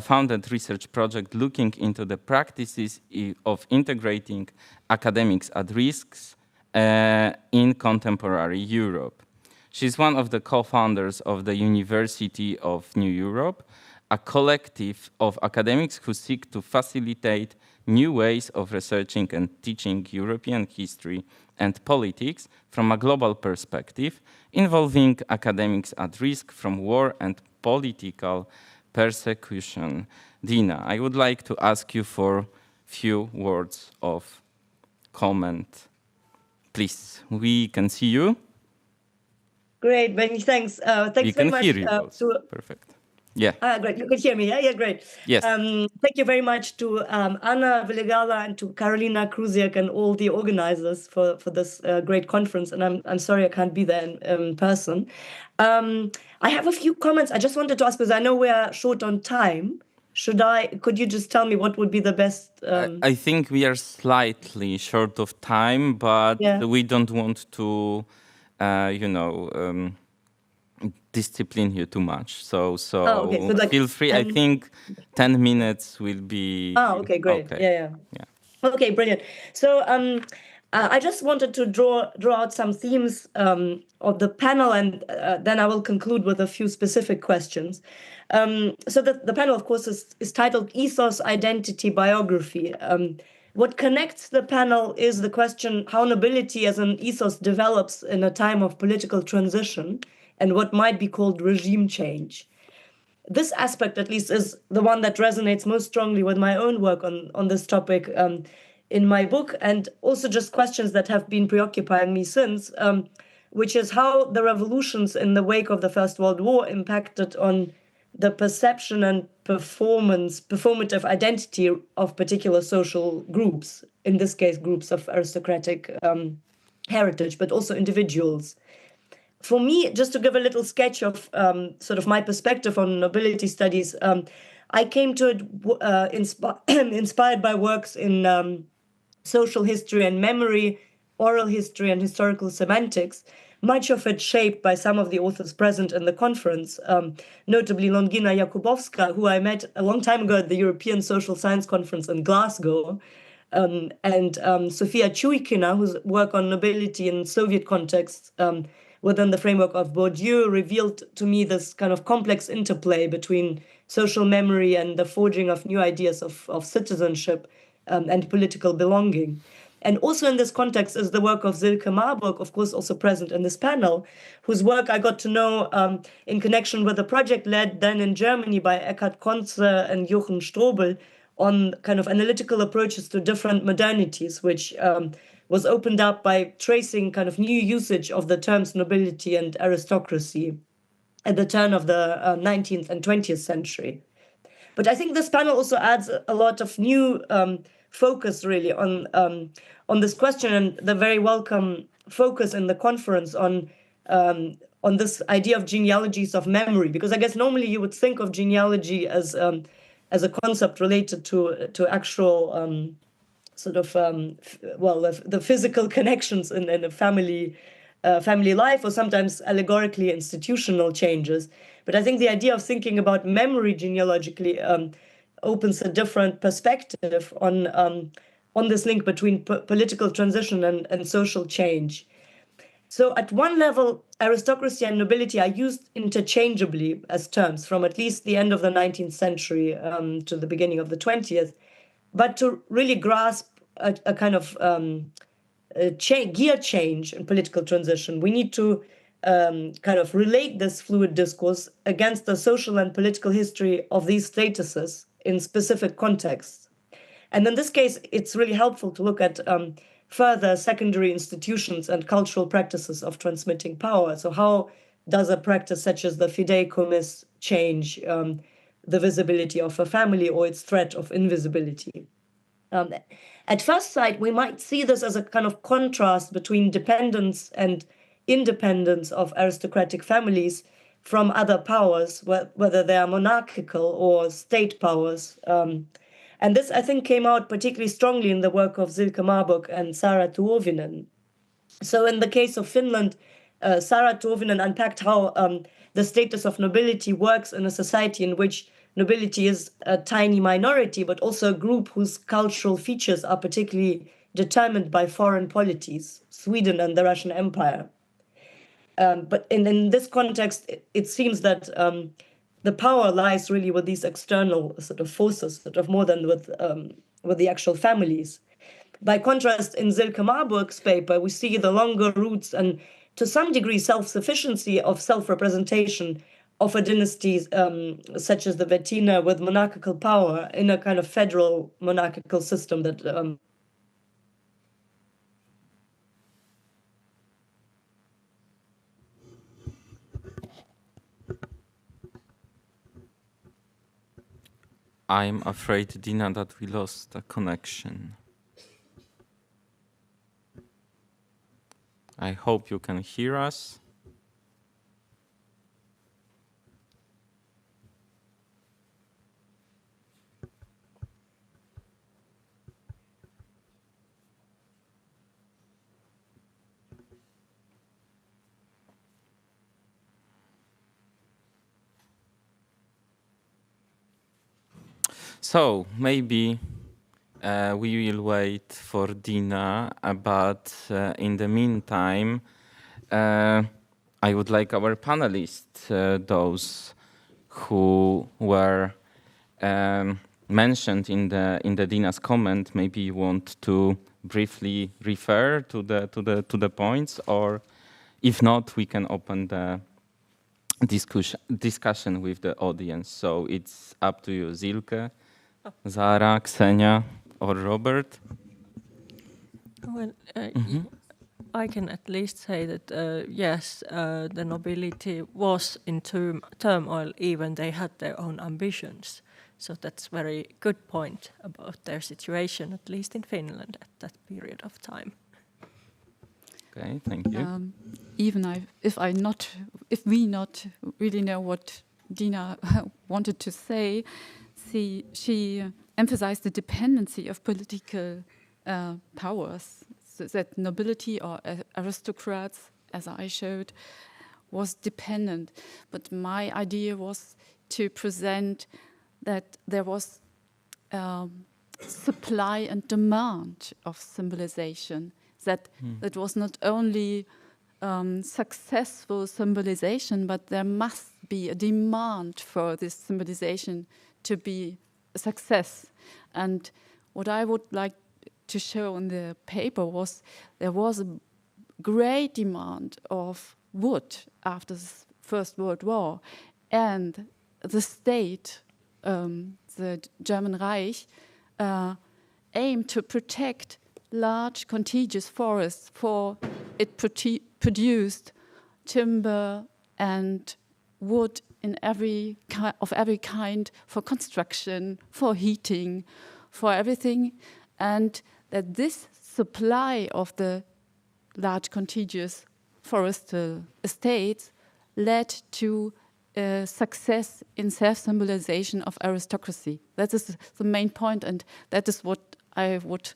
funded research project looking into the practices of integrating academics at risks in contemporary Europe. She's one of the co-founders of the University of New Europe, a collective of academics who seek to facilitate new ways of researching and teaching European history and politics from a global perspective, involving academics at risk from war and political persecution. Dina, I would like to ask you for a few words of comment. Please, we can see you. Great, many thanks. Thanks very much. We can hear you also. Perfect. Yeah. Great. You can hear me, yeah? Yeah, great. Yes. Thank you very much to Anna Vilegala and to Karolina Kruziak and all the organizers for this great conference. And I'm sorry I can't be there in person. I have a few comments. I just wanted to ask, because I know we are short on time. Could you just tell me what would be the best? I think we are slightly short of time, but we don't want to, discipline you too much. So like, feel free. I think 10 minutes will be. Oh, okay, great. Okay. Yeah. Okay, brilliant. So I just wanted to draw out some themes of the panel, and then I will conclude with a few specific questions. So the panel, of course, is titled Ethos, Identity, Biography. What connects the panel is the question how nobility as an ethos develops in a time of political transition and what might be called regime change. This aspect, at least, is the one that resonates most strongly with my own work on this topic in my book, and also just questions that have been preoccupying me since, which is how the revolutions in the wake of the First World War impacted on the perception and performative identity of particular social groups, in this case, groups of aristocratic heritage, but also individuals. For me, just to give a little sketch of sort of my perspective on nobility studies, I came to it inspired by works in social history and memory, oral history and historical semantics, much of it shaped by some of the authors present in the conference, notably Longina Jakubowska, who I met a long time ago at the European Social Science Conference in Glasgow, and Sofia Chuikina, whose work on nobility in Soviet contexts within the framework of Bourdieu revealed to me this kind of complex interplay between social memory and the forging of new ideas of citizenship and political belonging. And also in this context is the work of Silke Marburg, of course, also present in this panel, whose work I got to know in connection with a project led then in Germany by Eckhard Konze and Jochen Strobel on kind of analytical approaches to different modernities, which was opened up by tracing kind of new usage of the terms nobility and aristocracy at the turn of the 19th and 20th century. But I think this panel also adds a lot of new focus really on this question, and the very welcome focus in the conference on this idea of genealogies of memory, because I guess normally you would think of genealogy as a concept related to actual the physical connections in a family life, or sometimes allegorically institutional changes. But I think the idea of thinking about memory genealogically opens a different perspective on this link between political transition and social change. So at one level, aristocracy and nobility are used interchangeably as terms from at least the end of the 19th century to the beginning of the 20th. But to really grasp a kind of gear change in political transition, we need to kind of relate this fluid discourse against the social and political history of these statuses in specific contexts. And in this case, it's really helpful to look at further secondary institutions and cultural practices of transmitting power. So how does a practice such as the fideikommis change the visibility of a family or its threat of invisibility. At first sight, we might see this as a kind of contrast between dependence and independence of aristocratic families from other powers, whether they are monarchical or state powers. And this, I think, came out particularly strongly in the work of Silke Marburg and Saara Tuovinen. So in the case of Finland, Saara Tuovinen unpacked how the status of nobility works in a society in which nobility is a tiny minority, but also a group whose cultural features are particularly determined by foreign polities, Sweden and the Russian Empire. But in this context, it seems that the power lies really with these external sort of forces, sort of more than with the actual families. By contrast, in Silke Marburg's paper, we see the longer roots and, to some degree, self-sufficiency of self-representation of a dynasty such as the Wettiner with monarchical power in a kind of federal monarchical system that I'm afraid, Dina, that we lost the connection. I hope you can hear us. So maybe we will wait for Dina, but in the meantime, I would like our panelists, those who were mentioned in the Dina's comment, maybe you want to briefly refer to the points, or if not, we can open the discussion with the audience. So it's up to you, Silke, Saara, Kseniya, or Róbert. Well, I can at least say that yes, the nobility was in turmoil, even they had their own ambitions. So that's a very good point about their situation, at least in Finland at that period of time. Okay, thank you. If we not really know what Dina wanted to say, she emphasized the dependency of political powers, so that nobility or aristocrats, as I showed, was dependent. But my idea was to present that there was supply and demand of symbolization, that it was not only successful symbolization, but there must be a demand for this symbolization to be a success. And what I would like to show in the paper was there was a great demand of wood after the First World War, and the state, the German Reich, aimed to protect large contiguous forests, for it produced timber and wood in every kind for construction, for heating, for everything, and that this supply of the large contiguous forestal estates led to success in self-symbolization of aristocracy. That is the main point, and that is what I would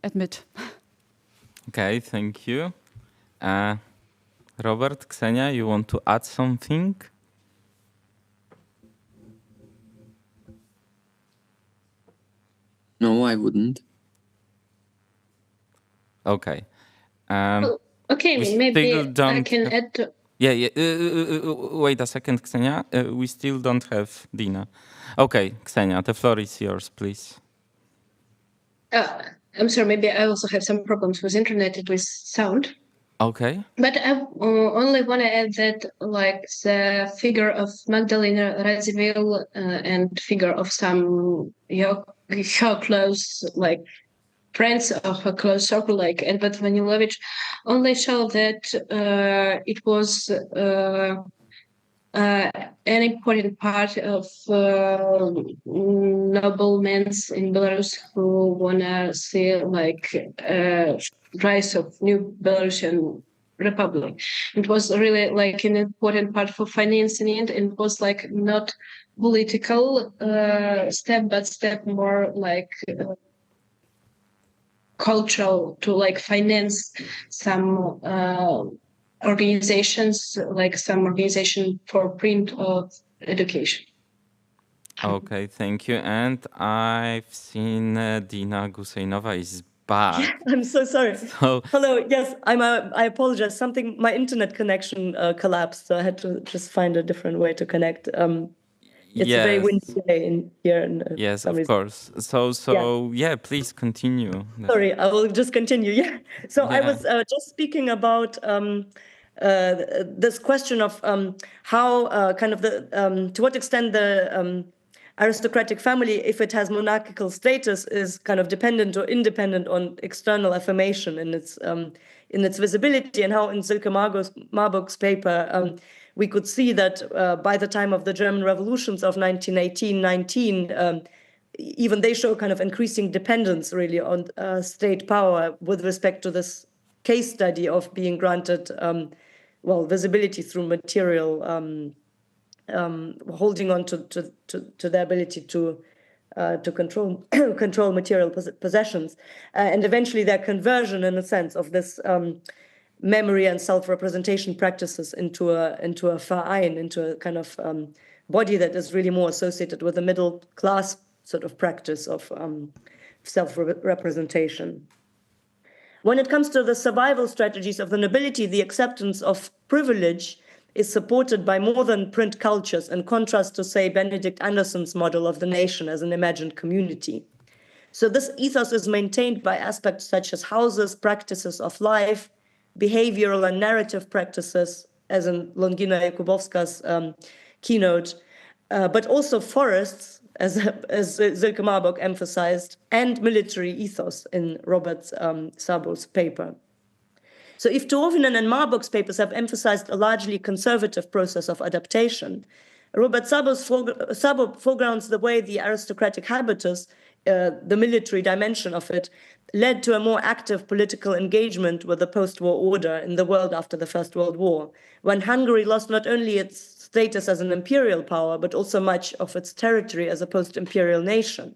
admit. Okay, thank you. Róbert, Kseniya, you want to add something? No, I wouldn't. Okay. Okay, maybe I can add to... Yeah. Wait a second, Kseniya. We still don't have Dina. Okay, Kseniya, the floor is yours, please. I'm sorry, maybe I also have some problems with internet, with sound. Okay. But I only want to add that, like, the figure of Magdalena, Radzivil, and figure of some her close, like, friends of her close circle, like Edward Vanilovich, only show that it was an important part of noblemen in Belarus who wanna see like rise of new Belarusian Republic. It was really like an important part for financing it. It was like not political step, but step more like cultural to like finance some organizations, like some organization for print of education. Okay, thank you. And I've seen Dina Guseinova is back. I'm so sorry. So, Hello. Yes, I apologize. My internet connection collapsed, so I had to just find a different way to connect. It's a very windy day in here. And yes, of course. So yeah, please continue. Sorry, I will just continue. Yeah. So I was just speaking about this question of how kind of the to what extent the aristocratic family, if it has monarchical status, is kind of dependent or independent on external affirmation in its visibility, and how in Silke Marburg's paper we could see that by the time of the German revolutions of 1918-19, even they show kind of increasing dependence really on state power with respect to this case study of being granted visibility through material, holding on to their ability to control material possessions, and eventually their conversion, in a sense, of this memory and self-representation practices into a verein, into a kind of body that is really more associated with the middle class sort of practice of self-representation. When it comes to the survival strategies of the nobility, the acceptance of privilege is supported by more than print cultures, in contrast to, say, Benedict Anderson's model of the nation as an imagined community. So this ethos is maintained by aspects such as houses, practices of life, behavioral and narrative practices, as in Longina Jakubowska's keynote, but also forests, as Silke Marburg emphasized, and military ethos in Róbert Szabó's paper. So if Tuovinen and Marburg's papers have emphasized a largely conservative process of adaptation, Róbert Szabó foregrounds the way the aristocratic habitus, the military dimension of it, led to a more active political engagement with the post-war order in the world after the First World War, when Hungary lost not only its status as an imperial power, but also much of its territory as a post-imperial nation.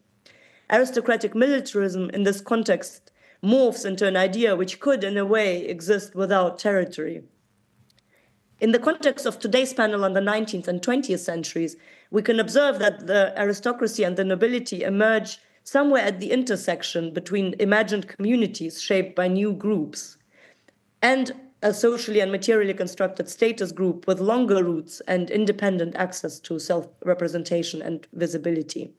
Aristocratic militarism in this context morphs into an idea which could, in a way, exist without territory. In the context of today's panel on the 19th and 20th centuries, we can observe that the aristocracy and the nobility emerge somewhere at the intersection between imagined communities shaped by new groups and a socially and materially constructed status group with longer roots and independent access to self-representation and visibility.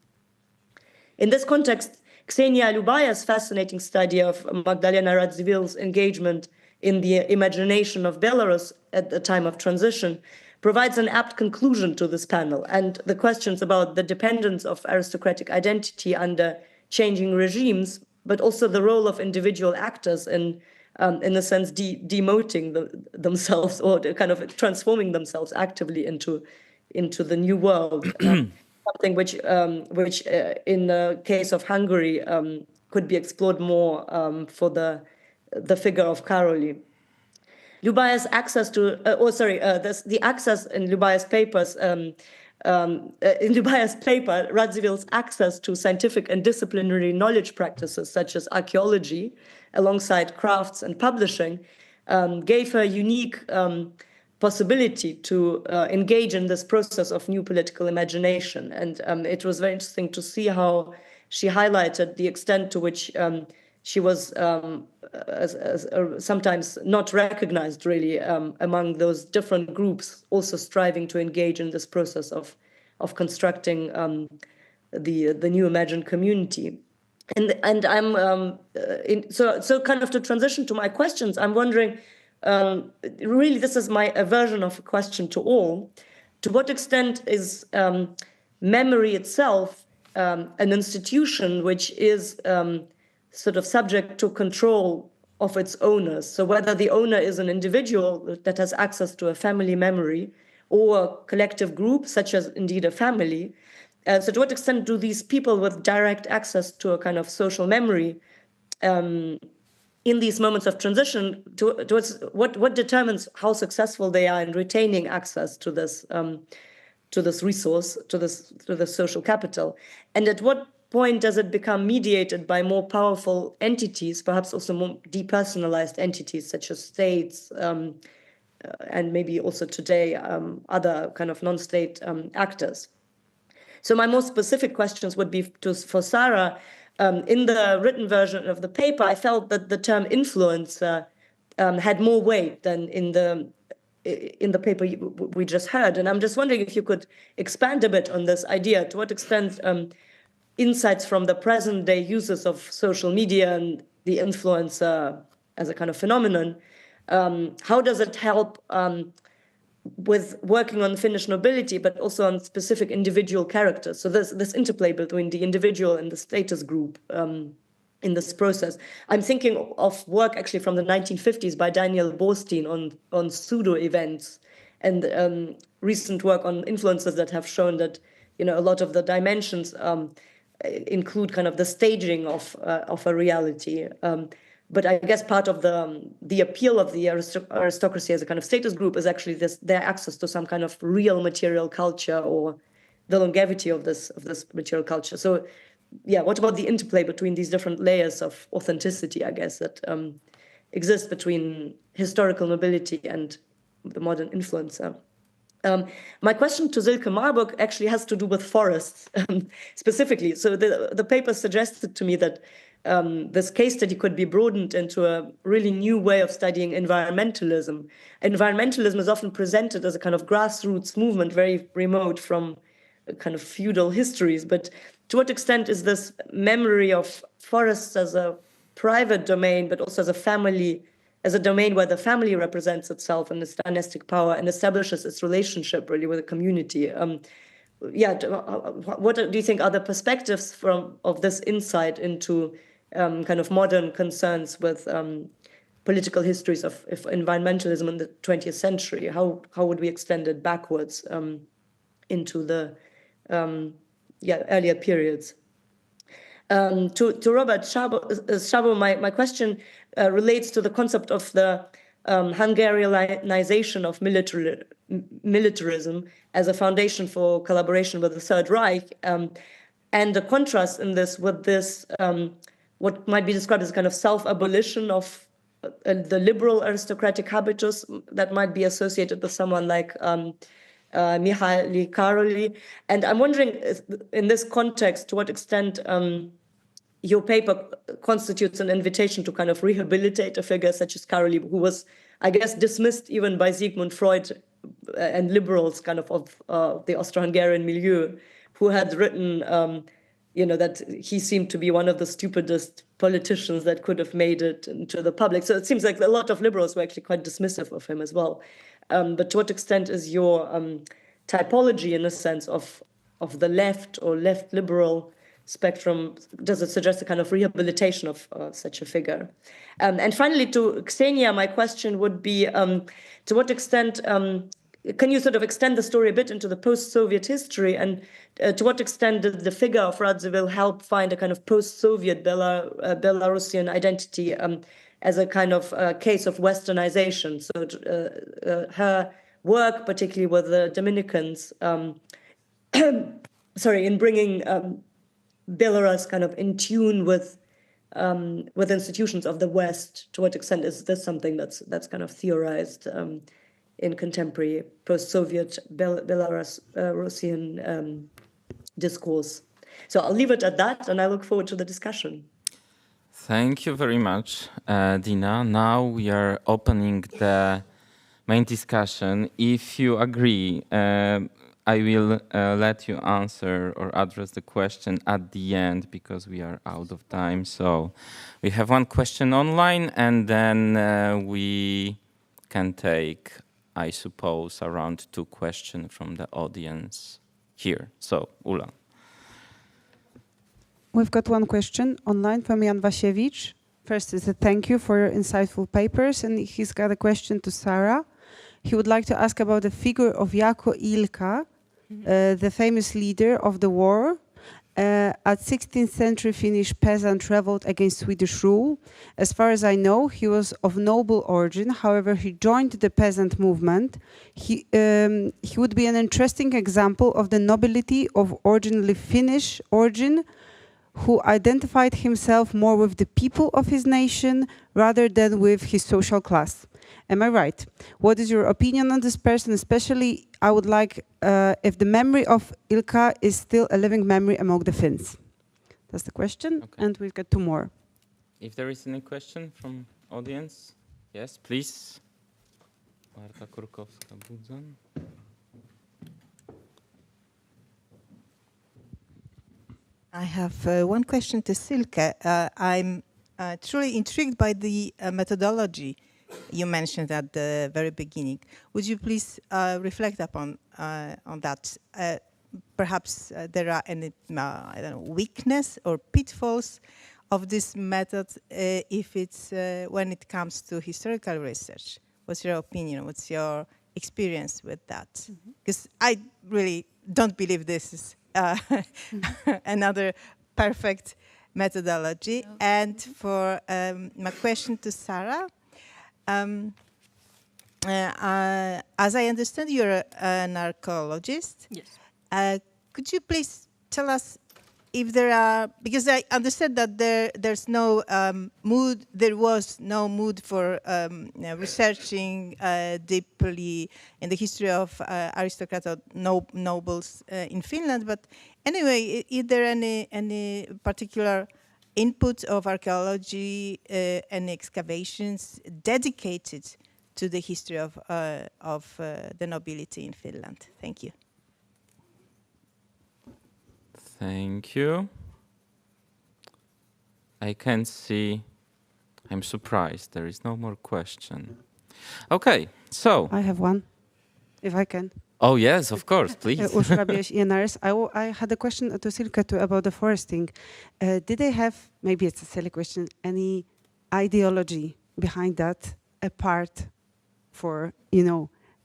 In this context, Kseniya Liubaya's fascinating study of Magdalena Radzivil's engagement in the imagination of Belarus at the time of transition provides an apt conclusion to this panel and the questions about the dependence of aristocratic identity under changing regimes, but also the role of individual actors in a sense, demoting themselves or kind of transforming themselves actively into the new world. Something which in the case of Hungary could be explored more for the figure of Károly. Liubaya's access to, the access in Liubaya's papers, in Liubaya's paper, Radzivil's access to scientific and disciplinary knowledge practices such as archaeology, alongside crafts and publishing, gave her unique possibility to engage in this process of new political imagination. And it was very interesting to see how she highlighted the extent to which she was sometimes not recognized really among those different groups also striving to engage in this process of constructing the new imagined community. And I'm so kind of to transition to my questions, I'm wondering, really this is a version of a question to all. To what extent is memory itself an institution which is sort of subject to control of its owners? So whether the owner is an individual that has access to a family memory, or a collective group, such as indeed a family. So to what extent do these people with direct access to a kind of social memory in these moments of transition, towards what determines how successful they are in retaining access to this resource, to this social capital, and at what point does it become mediated by more powerful entities, perhaps also more depersonalized entities such as states, and maybe also today other kind of non-state actors? So my more specific questions would be for Saara. In the written version of the paper, I felt that the term influencer had more weight than in the paper we just heard. And I'm just wondering if you could expand a bit on this idea. To what extent insights from the present day uses of social media and the influencer as a kind of phenomenon, how does it help with working on Finnish nobility, but also on specific individual characters? So this interplay between the individual and the status group in this process. I'm thinking of work actually from the 1950s by Daniel Borstein on pseudo events, and recent work on influences that have shown that a lot of the dimensions include kind of the staging of a reality. But I guess part of the appeal of the aristocracy as a kind of status group is actually their access to some kind of real material culture, or the longevity of this material culture. So, yeah, what about the interplay between these different layers of authenticity, I guess, that exist between historical nobility and the modern influencer? My question to Silke Marburg actually has to do with forests specifically. So the paper suggested to me that this case study could be broadened into a really new way of studying environmentalism. Environmentalism is often presented as a kind of grassroots movement, very remote from kind of feudal histories. But to what extent is this memory of forests as a private domain, but also as a family, as a domain where the family represents itself and its dynastic power and establishes its relationship really with the community? What do you think are the perspectives of this insight into kind of modern concerns with political histories of environmentalism in the 20th century? How would we extend it backwards into the earlier periods? To Róbert, Szabó, my question relates to the concept of the Hungarianization of militarism as a foundation for collaboration with the Third Reich, and the contrast in this with this, what might be described as a kind of self-abolition of the liberal aristocratic habitus that might be associated with someone like Mihaly Károlyi. And I'm wondering, in this context, to what extent your paper constitutes an invitation to kind of rehabilitate a figure such as Károlyi, who was, I guess, dismissed even by Sigmund Freud and liberals kind of the Austro-Hungarian milieu, who had written, that he seemed to be one of the stupidest politicians that could have made it into the public. So it seems like a lot of liberals were actually quite dismissive of him as well. But to what extent is your typology, in a sense, of the left or left liberal spectrum, does it suggest a kind of rehabilitation of such a figure? And finally, to Kseniya, my question would be, to what extent can you sort of extend the story a bit into the post-Soviet history, and to what extent did the figure of Radzivil help find a kind of post-Soviet Belarusian identity as a kind of case of westernization? So her work, particularly with the Dominicans, in bringing Belarus kind of in tune with institutions of the West. To what extent is this something that's kind of theorized in contemporary post-Soviet Belarusian discourse? So I'll leave it at that, and I look forward to the discussion. Thank you very much, Dina. Now we are opening the main discussion. If you agree, I will let you answer or address the question at the end, because we are out of time. So we have one question online, and then we can take, I suppose, around 2 questions from the audience here. So, Ula. We've got one question online from Jan Wasiewicz. First is a thank you for your insightful papers, and he's got a question to Saara. he would like to ask about the figure of Jako Ilka, the famous leader of the war. At 16th century Finnish peasant revolt against Swedish rule. As far as I know, he was of noble origin. However, he joined the peasant movement. He would be an interesting example of the nobility of originally Finnish origin, who identified himself more with the people of his nation rather than with his social class. Am I right? What is your opinion on this person? Especially, I would like if the memory of Ilka is still a living memory among the Finns. That's the question, Okay. and we've got 2 more. If there is any question from audience, yes, please. Marta Kurkowska-Budzan. I have one question to Silke. I'm truly intrigued by the methodology you mentioned at the very beginning. Would you please reflect upon on that? Perhaps there are any I don't know, weakness or pitfalls of this method if it's when it comes to historical research. What's your opinion? What's your experience with that? Because I really don't believe this is another perfect methodology. Okay. And for my question to Saara, as I understand, you're an archaeologist. Yes. Could you please tell us if there are, because I understand that there's no mood, there was no mood for researching deeply in the history of aristocrats or nobles in Finland. But anyway, is there any particular input of archaeology and excavations dedicated to the history of the nobility in Finland? Thank you. Thank you. I can see. I'm surprised there is no more question. Okay, so. I have one, if I can. Oh yes, of course, please. Ursula Bielecki. I had a question to Silke too about the foresting. Did they have, maybe it's a silly question, any ideology behind that, apart for,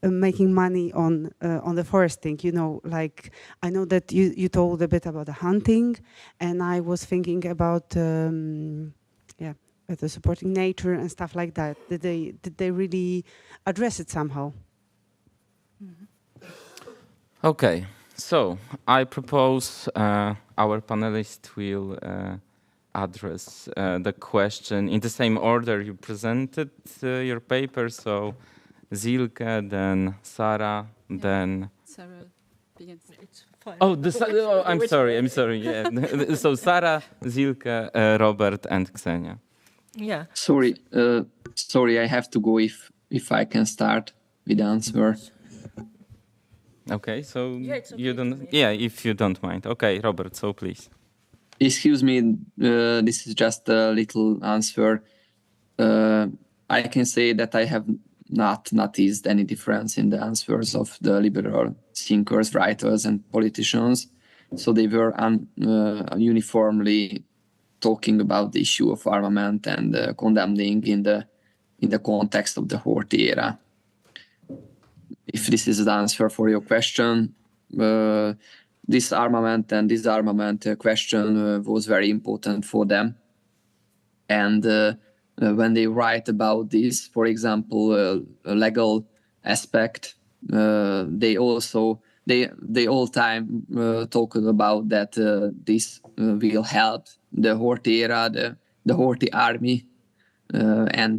making money on the foresting? Like, I know that you told a bit about the hunting, and I was thinking about the supporting nature and stuff like that. Did they really address it somehow? Mm-hmm. Okay, so I propose our panelists will address the question in the same order you presented your paper. So Silke, then Saara, then... Saara begins. It's fine. I'm sorry. Yeah. So Saara, Silke, Róbert, and Kseniya. Yeah. Sorry, I have to go if I can start with the answer. Okay, so Yeah, it's okay you don't. to me. Yeah, if you don't mind. Okay, Róbert. So please. Excuse me, this is just a little answer. I can say that I have not noticed any difference in the answers of the liberal thinkers, writers, and politicians. So they were uniformly talking about the issue of armament and condemning in the context of the Horthy era. If this is the answer for your question, this armament and disarmament question was very important for them. And when they write about this, for example, a legal aspect, they all time talk about that this will help the Horthy era, the Horthy army, and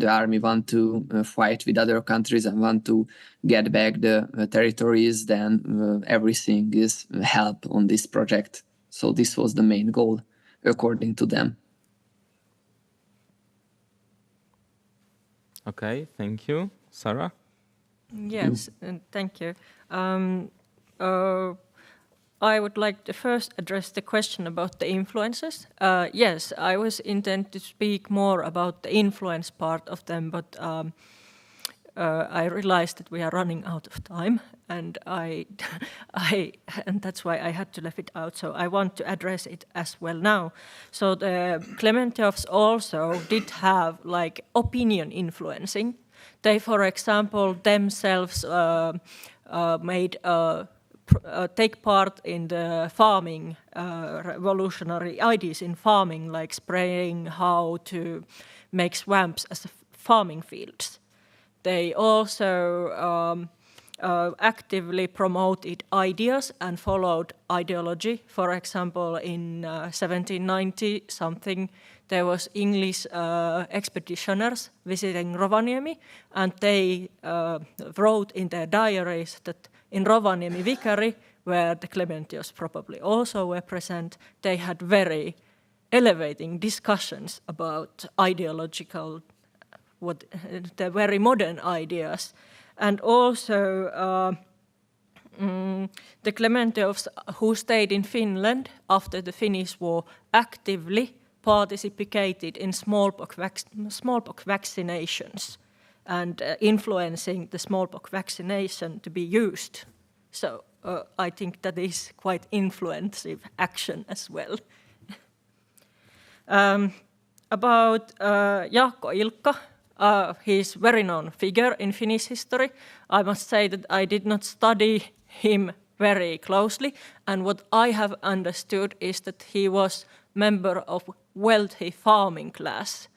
the army want to fight with other countries and want to get back the territories, then everything is help on this project. So this was the main goal, according to them. Okay, thank you. Saara? Yes, and thank you. I would like to first address the question about the influences. Yes, I was intent to speak more about the influence part of them, but I realized that we are running out of time, and and that's why I had to leave it out. So I want to address it as well now. So the Clementiofs also did have like opinion influencing. They, for example, themselves take part in the farming, revolutionary ideas in farming, like spraying how to make swamps as farming fields. They also actively promoted ideas and followed ideology. For example, in 1790 something, there was English expeditioners visiting Rovaniemi, and they wrote in their diaries that in Rovaniemi Vicary, where the Clementios probably also were present, they had very elevating discussions about ideological, the very modern ideas. And also the Clementios who stayed in Finland after the Finnish War actively participated in smallpox vaccinations and influencing the smallpox vaccination to be used. So I think that is quite influensive action as well. About Jaakko Ilkka, he's a very known figure in Finnish history. I must say that I did not study him very closely, and what I have understood is that he was member of wealthy farming class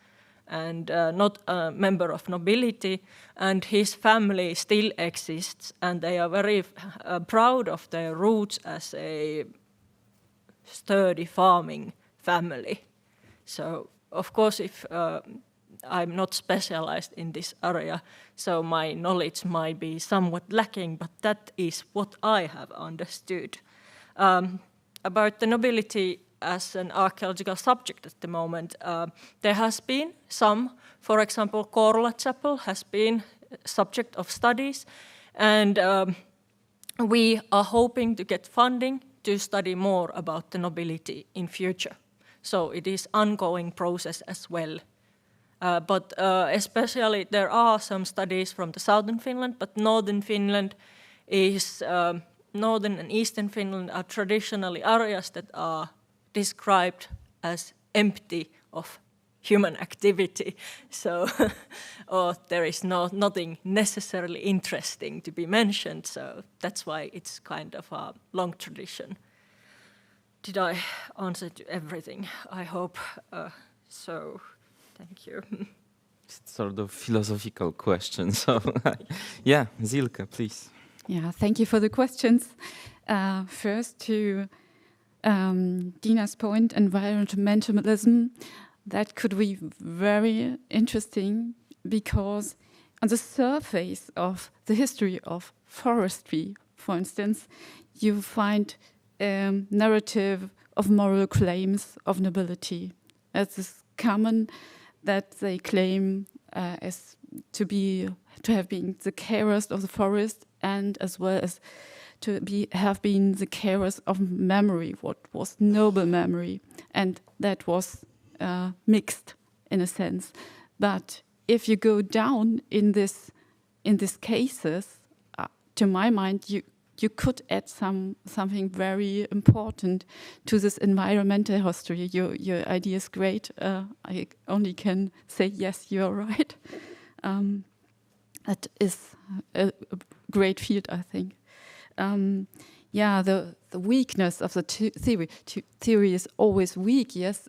and not a member of nobility, and his family still exists, and they are very proud of their roots as a sturdy farming family. So, of course, if I'm not specialized in this area, so my knowledge might be somewhat lacking, but that is what I have understood. About the nobility as an archaeological subject at the moment, there has been some, for example, Korla Chapel has been subject of studies, and we are hoping to get funding to study more about the nobility in future. So it is ongoing process as well. But especially there are some studies from the southern Finland, but northern Finland is, northern and eastern Finland are traditionally areas that are described as empty of human activity. So or there is nothing necessarily interesting to be mentioned. So that's why it's kind of a long tradition. Did I answer to everything? I hope so. Thank you. It's sort of philosophical question. So, yeah, Silke, please. Yeah, thank you for the questions. First, to Dina's point, environmentalism, that could be very interesting because on the surface of the history of forestry, for instance, you find a narrative of moral claims of nobility. It is common that they claim as to have been the carers of the forest, and as well as to have been the carers of memory, what was noble memory, and that was mixed in a sense. But if you go down in these cases, to my mind, you could add something very important to this environmental history. Your idea is great. I only can say yes, you are right. That is a great field, I think. Yeah, the weakness of the theory is always weak, yes.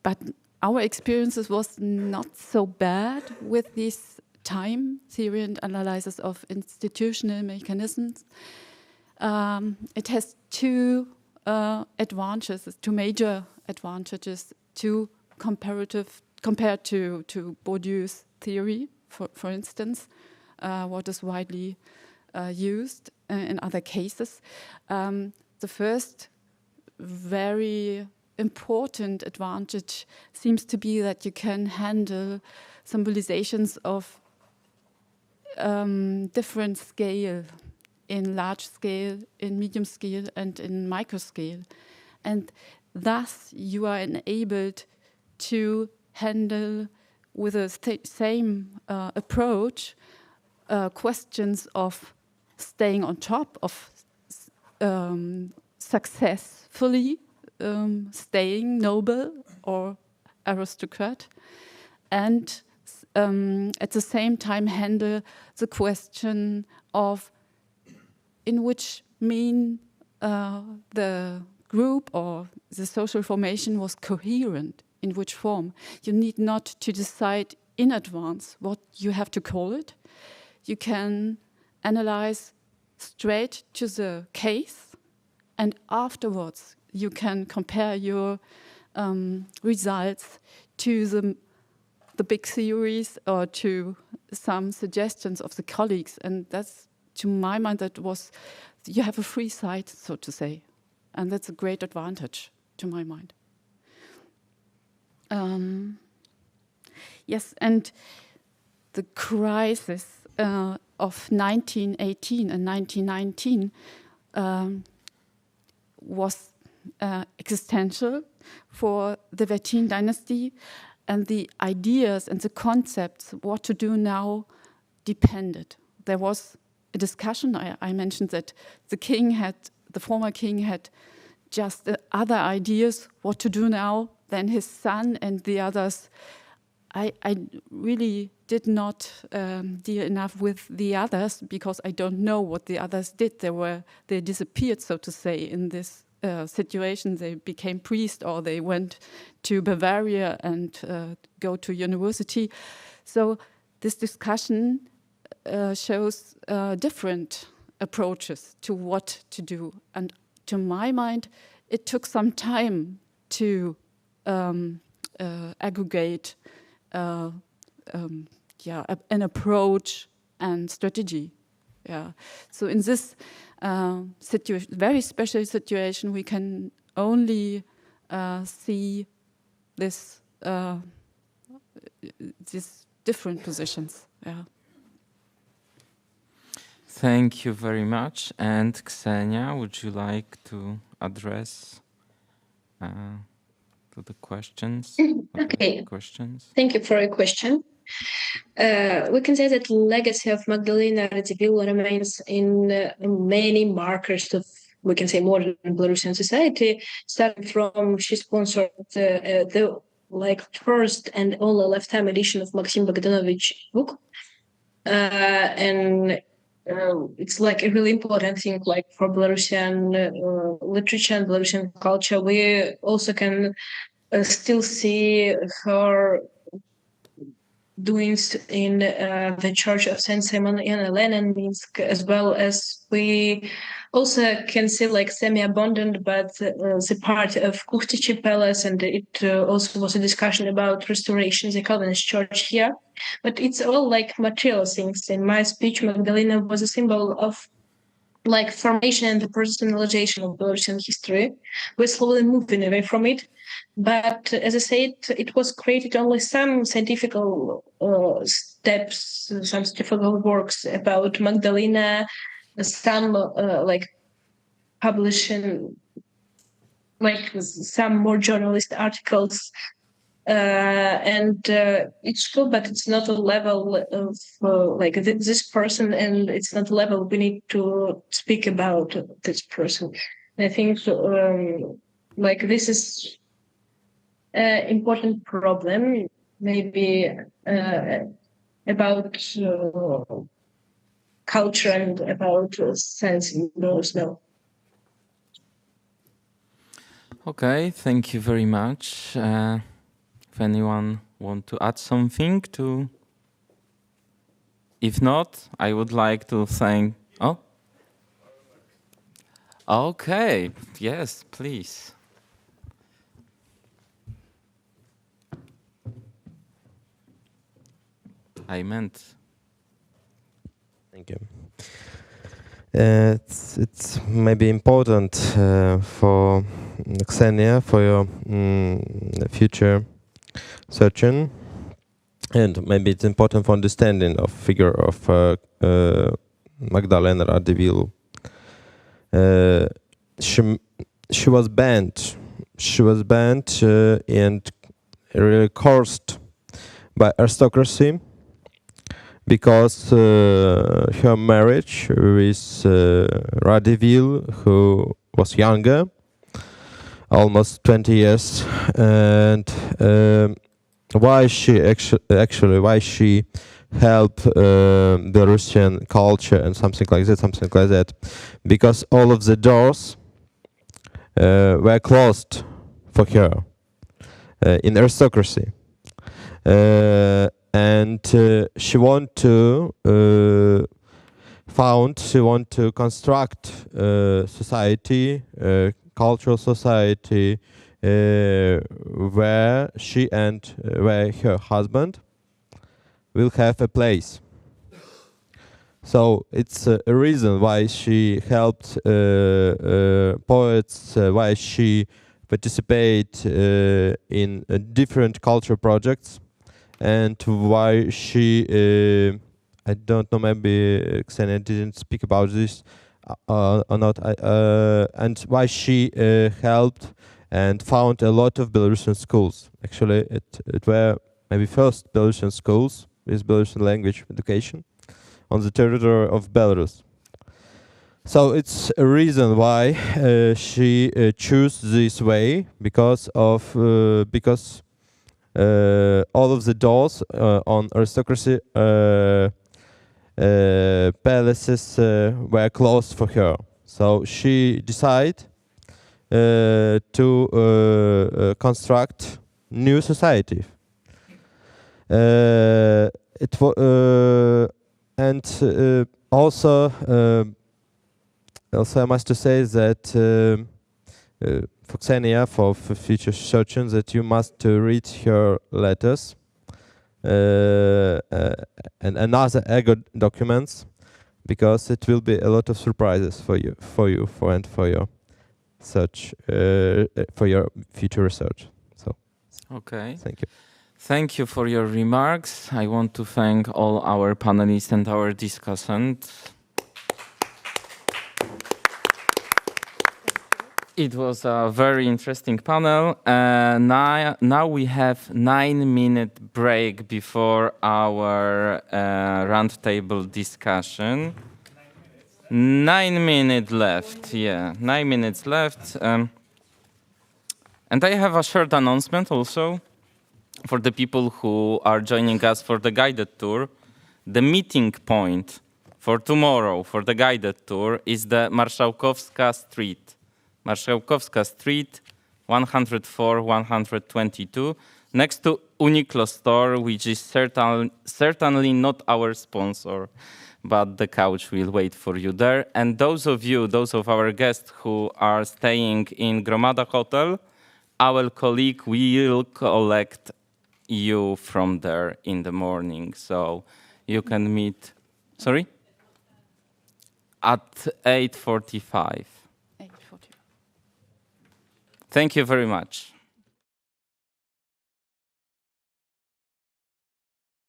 But our experiences was not so bad with this time theory and analysis of institutional mechanisms. It has two advantages, two major advantages, compared to Bourdieu's theory, for instance, what is widely used in other cases. The first very important advantage seems to be that you can handle symbolizations of different scale, in large scale, in medium scale, and in micro scale. And thus you are enabled to handle with the same approach questions of staying on top of successfully staying noble or aristocrat, and at the same time handle the question of in which mean the group or the social formation was coherent, in which form. You need not to decide in advance what you have to call it. You can analyze straight to the case, and afterwards you can compare your results to the big theories or to some suggestions of the colleagues. And that's, to my mind, that was, you have a free side, so to say. And that's a great advantage, to my mind. Yes, and the crisis of 1918 and 1919 was existential for the Wettin dynasty, and the ideas and the concepts, what to do now, depended. There was a discussion. I mentioned that the former king had just other ideas what to do now than his son and the others. I really did not deal enough with the others because I don't know what the others did. They disappeared, so to say, in this situation. They became priests or they went to Bavaria and go to university. So this discussion shows different approaches to what to do. And to my mind, it took some time to aggregate an approach and strategy. Yeah. So in this very special situation, we can only see these different positions. Yeah. Thank you very much. And Kseniya, would you like to address to the questions? Okay. Questions. Thank you for your question. We can say that the legacy of Magdalena Radzivil remains in many markers of, we can say, modern Belarusian society, starting from she sponsored the first and only lifetime edition of Maxim Bogdanovich book, and it's like a really important thing, like for Belarusian literature and Belarusian culture. We also can still see her doings in the Church of Saint Simon in Helena in Minsk, as well as we also can see like semi-abundant, but the part of Kuchtichi Palace, and it also was a discussion about restoration, the Calvinist church here. But it's all like material things. In my speech, Magdalena was a symbol of like formation and the personalization of Belarusian history. We're slowly moving away from it. But as I said, it was created only some scientific steps, some scientific works about Magdalena, some publishing, like some more journalist articles. And it's true, but it's not a level of this person, and it's not a level we need to speak about this person. I think this is an important problem, maybe about culture and about sense in those now. Okay, thank you very much. If anyone want to add something to, if not, I would like to thank. Oh, okay, yes, please. I meant. Thank you. It's maybe important for Kseniya for your future searching, and maybe it's important for understanding of figure of Magdalena Radzivil. She was banned. She was banned and really cursed by aristocracy because her marriage with Radzivil, who was younger, almost 20 years, and why she actually help Belarusian culture and something like that, because all of the doors were closed for her in aristocracy, and she want to construct society, cultural society, where she and where her husband will have a place. So it's a reason why she helped poets, why she participate in different cultural projects, and why she, I don't know, maybe Kseniya didn't speak about this or not, and why she helped and found a lot of Belarusian schools. Actually, it were maybe first Belarusian schools with Belarusian language education on the territory of Belarus. So it's a reason why she chose this way, because of all of the doors on aristocracy palaces were closed for her. So she decided to construct new society. Also I must to say that for Kseniya, for future searching, that you must read her letters and another ego documents, because it will be a lot of surprises for your search, for your future research. So, okay. Thank you. Thank you for your remarks. I want to thank all our panelists and our discussants. It was a very interesting panel. Now we have 9-minute break before our roundtable discussion. 9 minutes left, yeah, 9 minutes left. And I have a short announcement also for the people who are joining us for the guided tour. The meeting point for tomorrow for the guided tour is the Marszałkowska Street. Marszałkowska Street, 104-122, next to Uniqlo store, which is certainly not our sponsor, but the couch will wait for you there. And those of our guests who are staying in Gromada Hotel, our colleague will collect you from there in the morning. So you can meet, sorry? At 8:45. Thank you very much.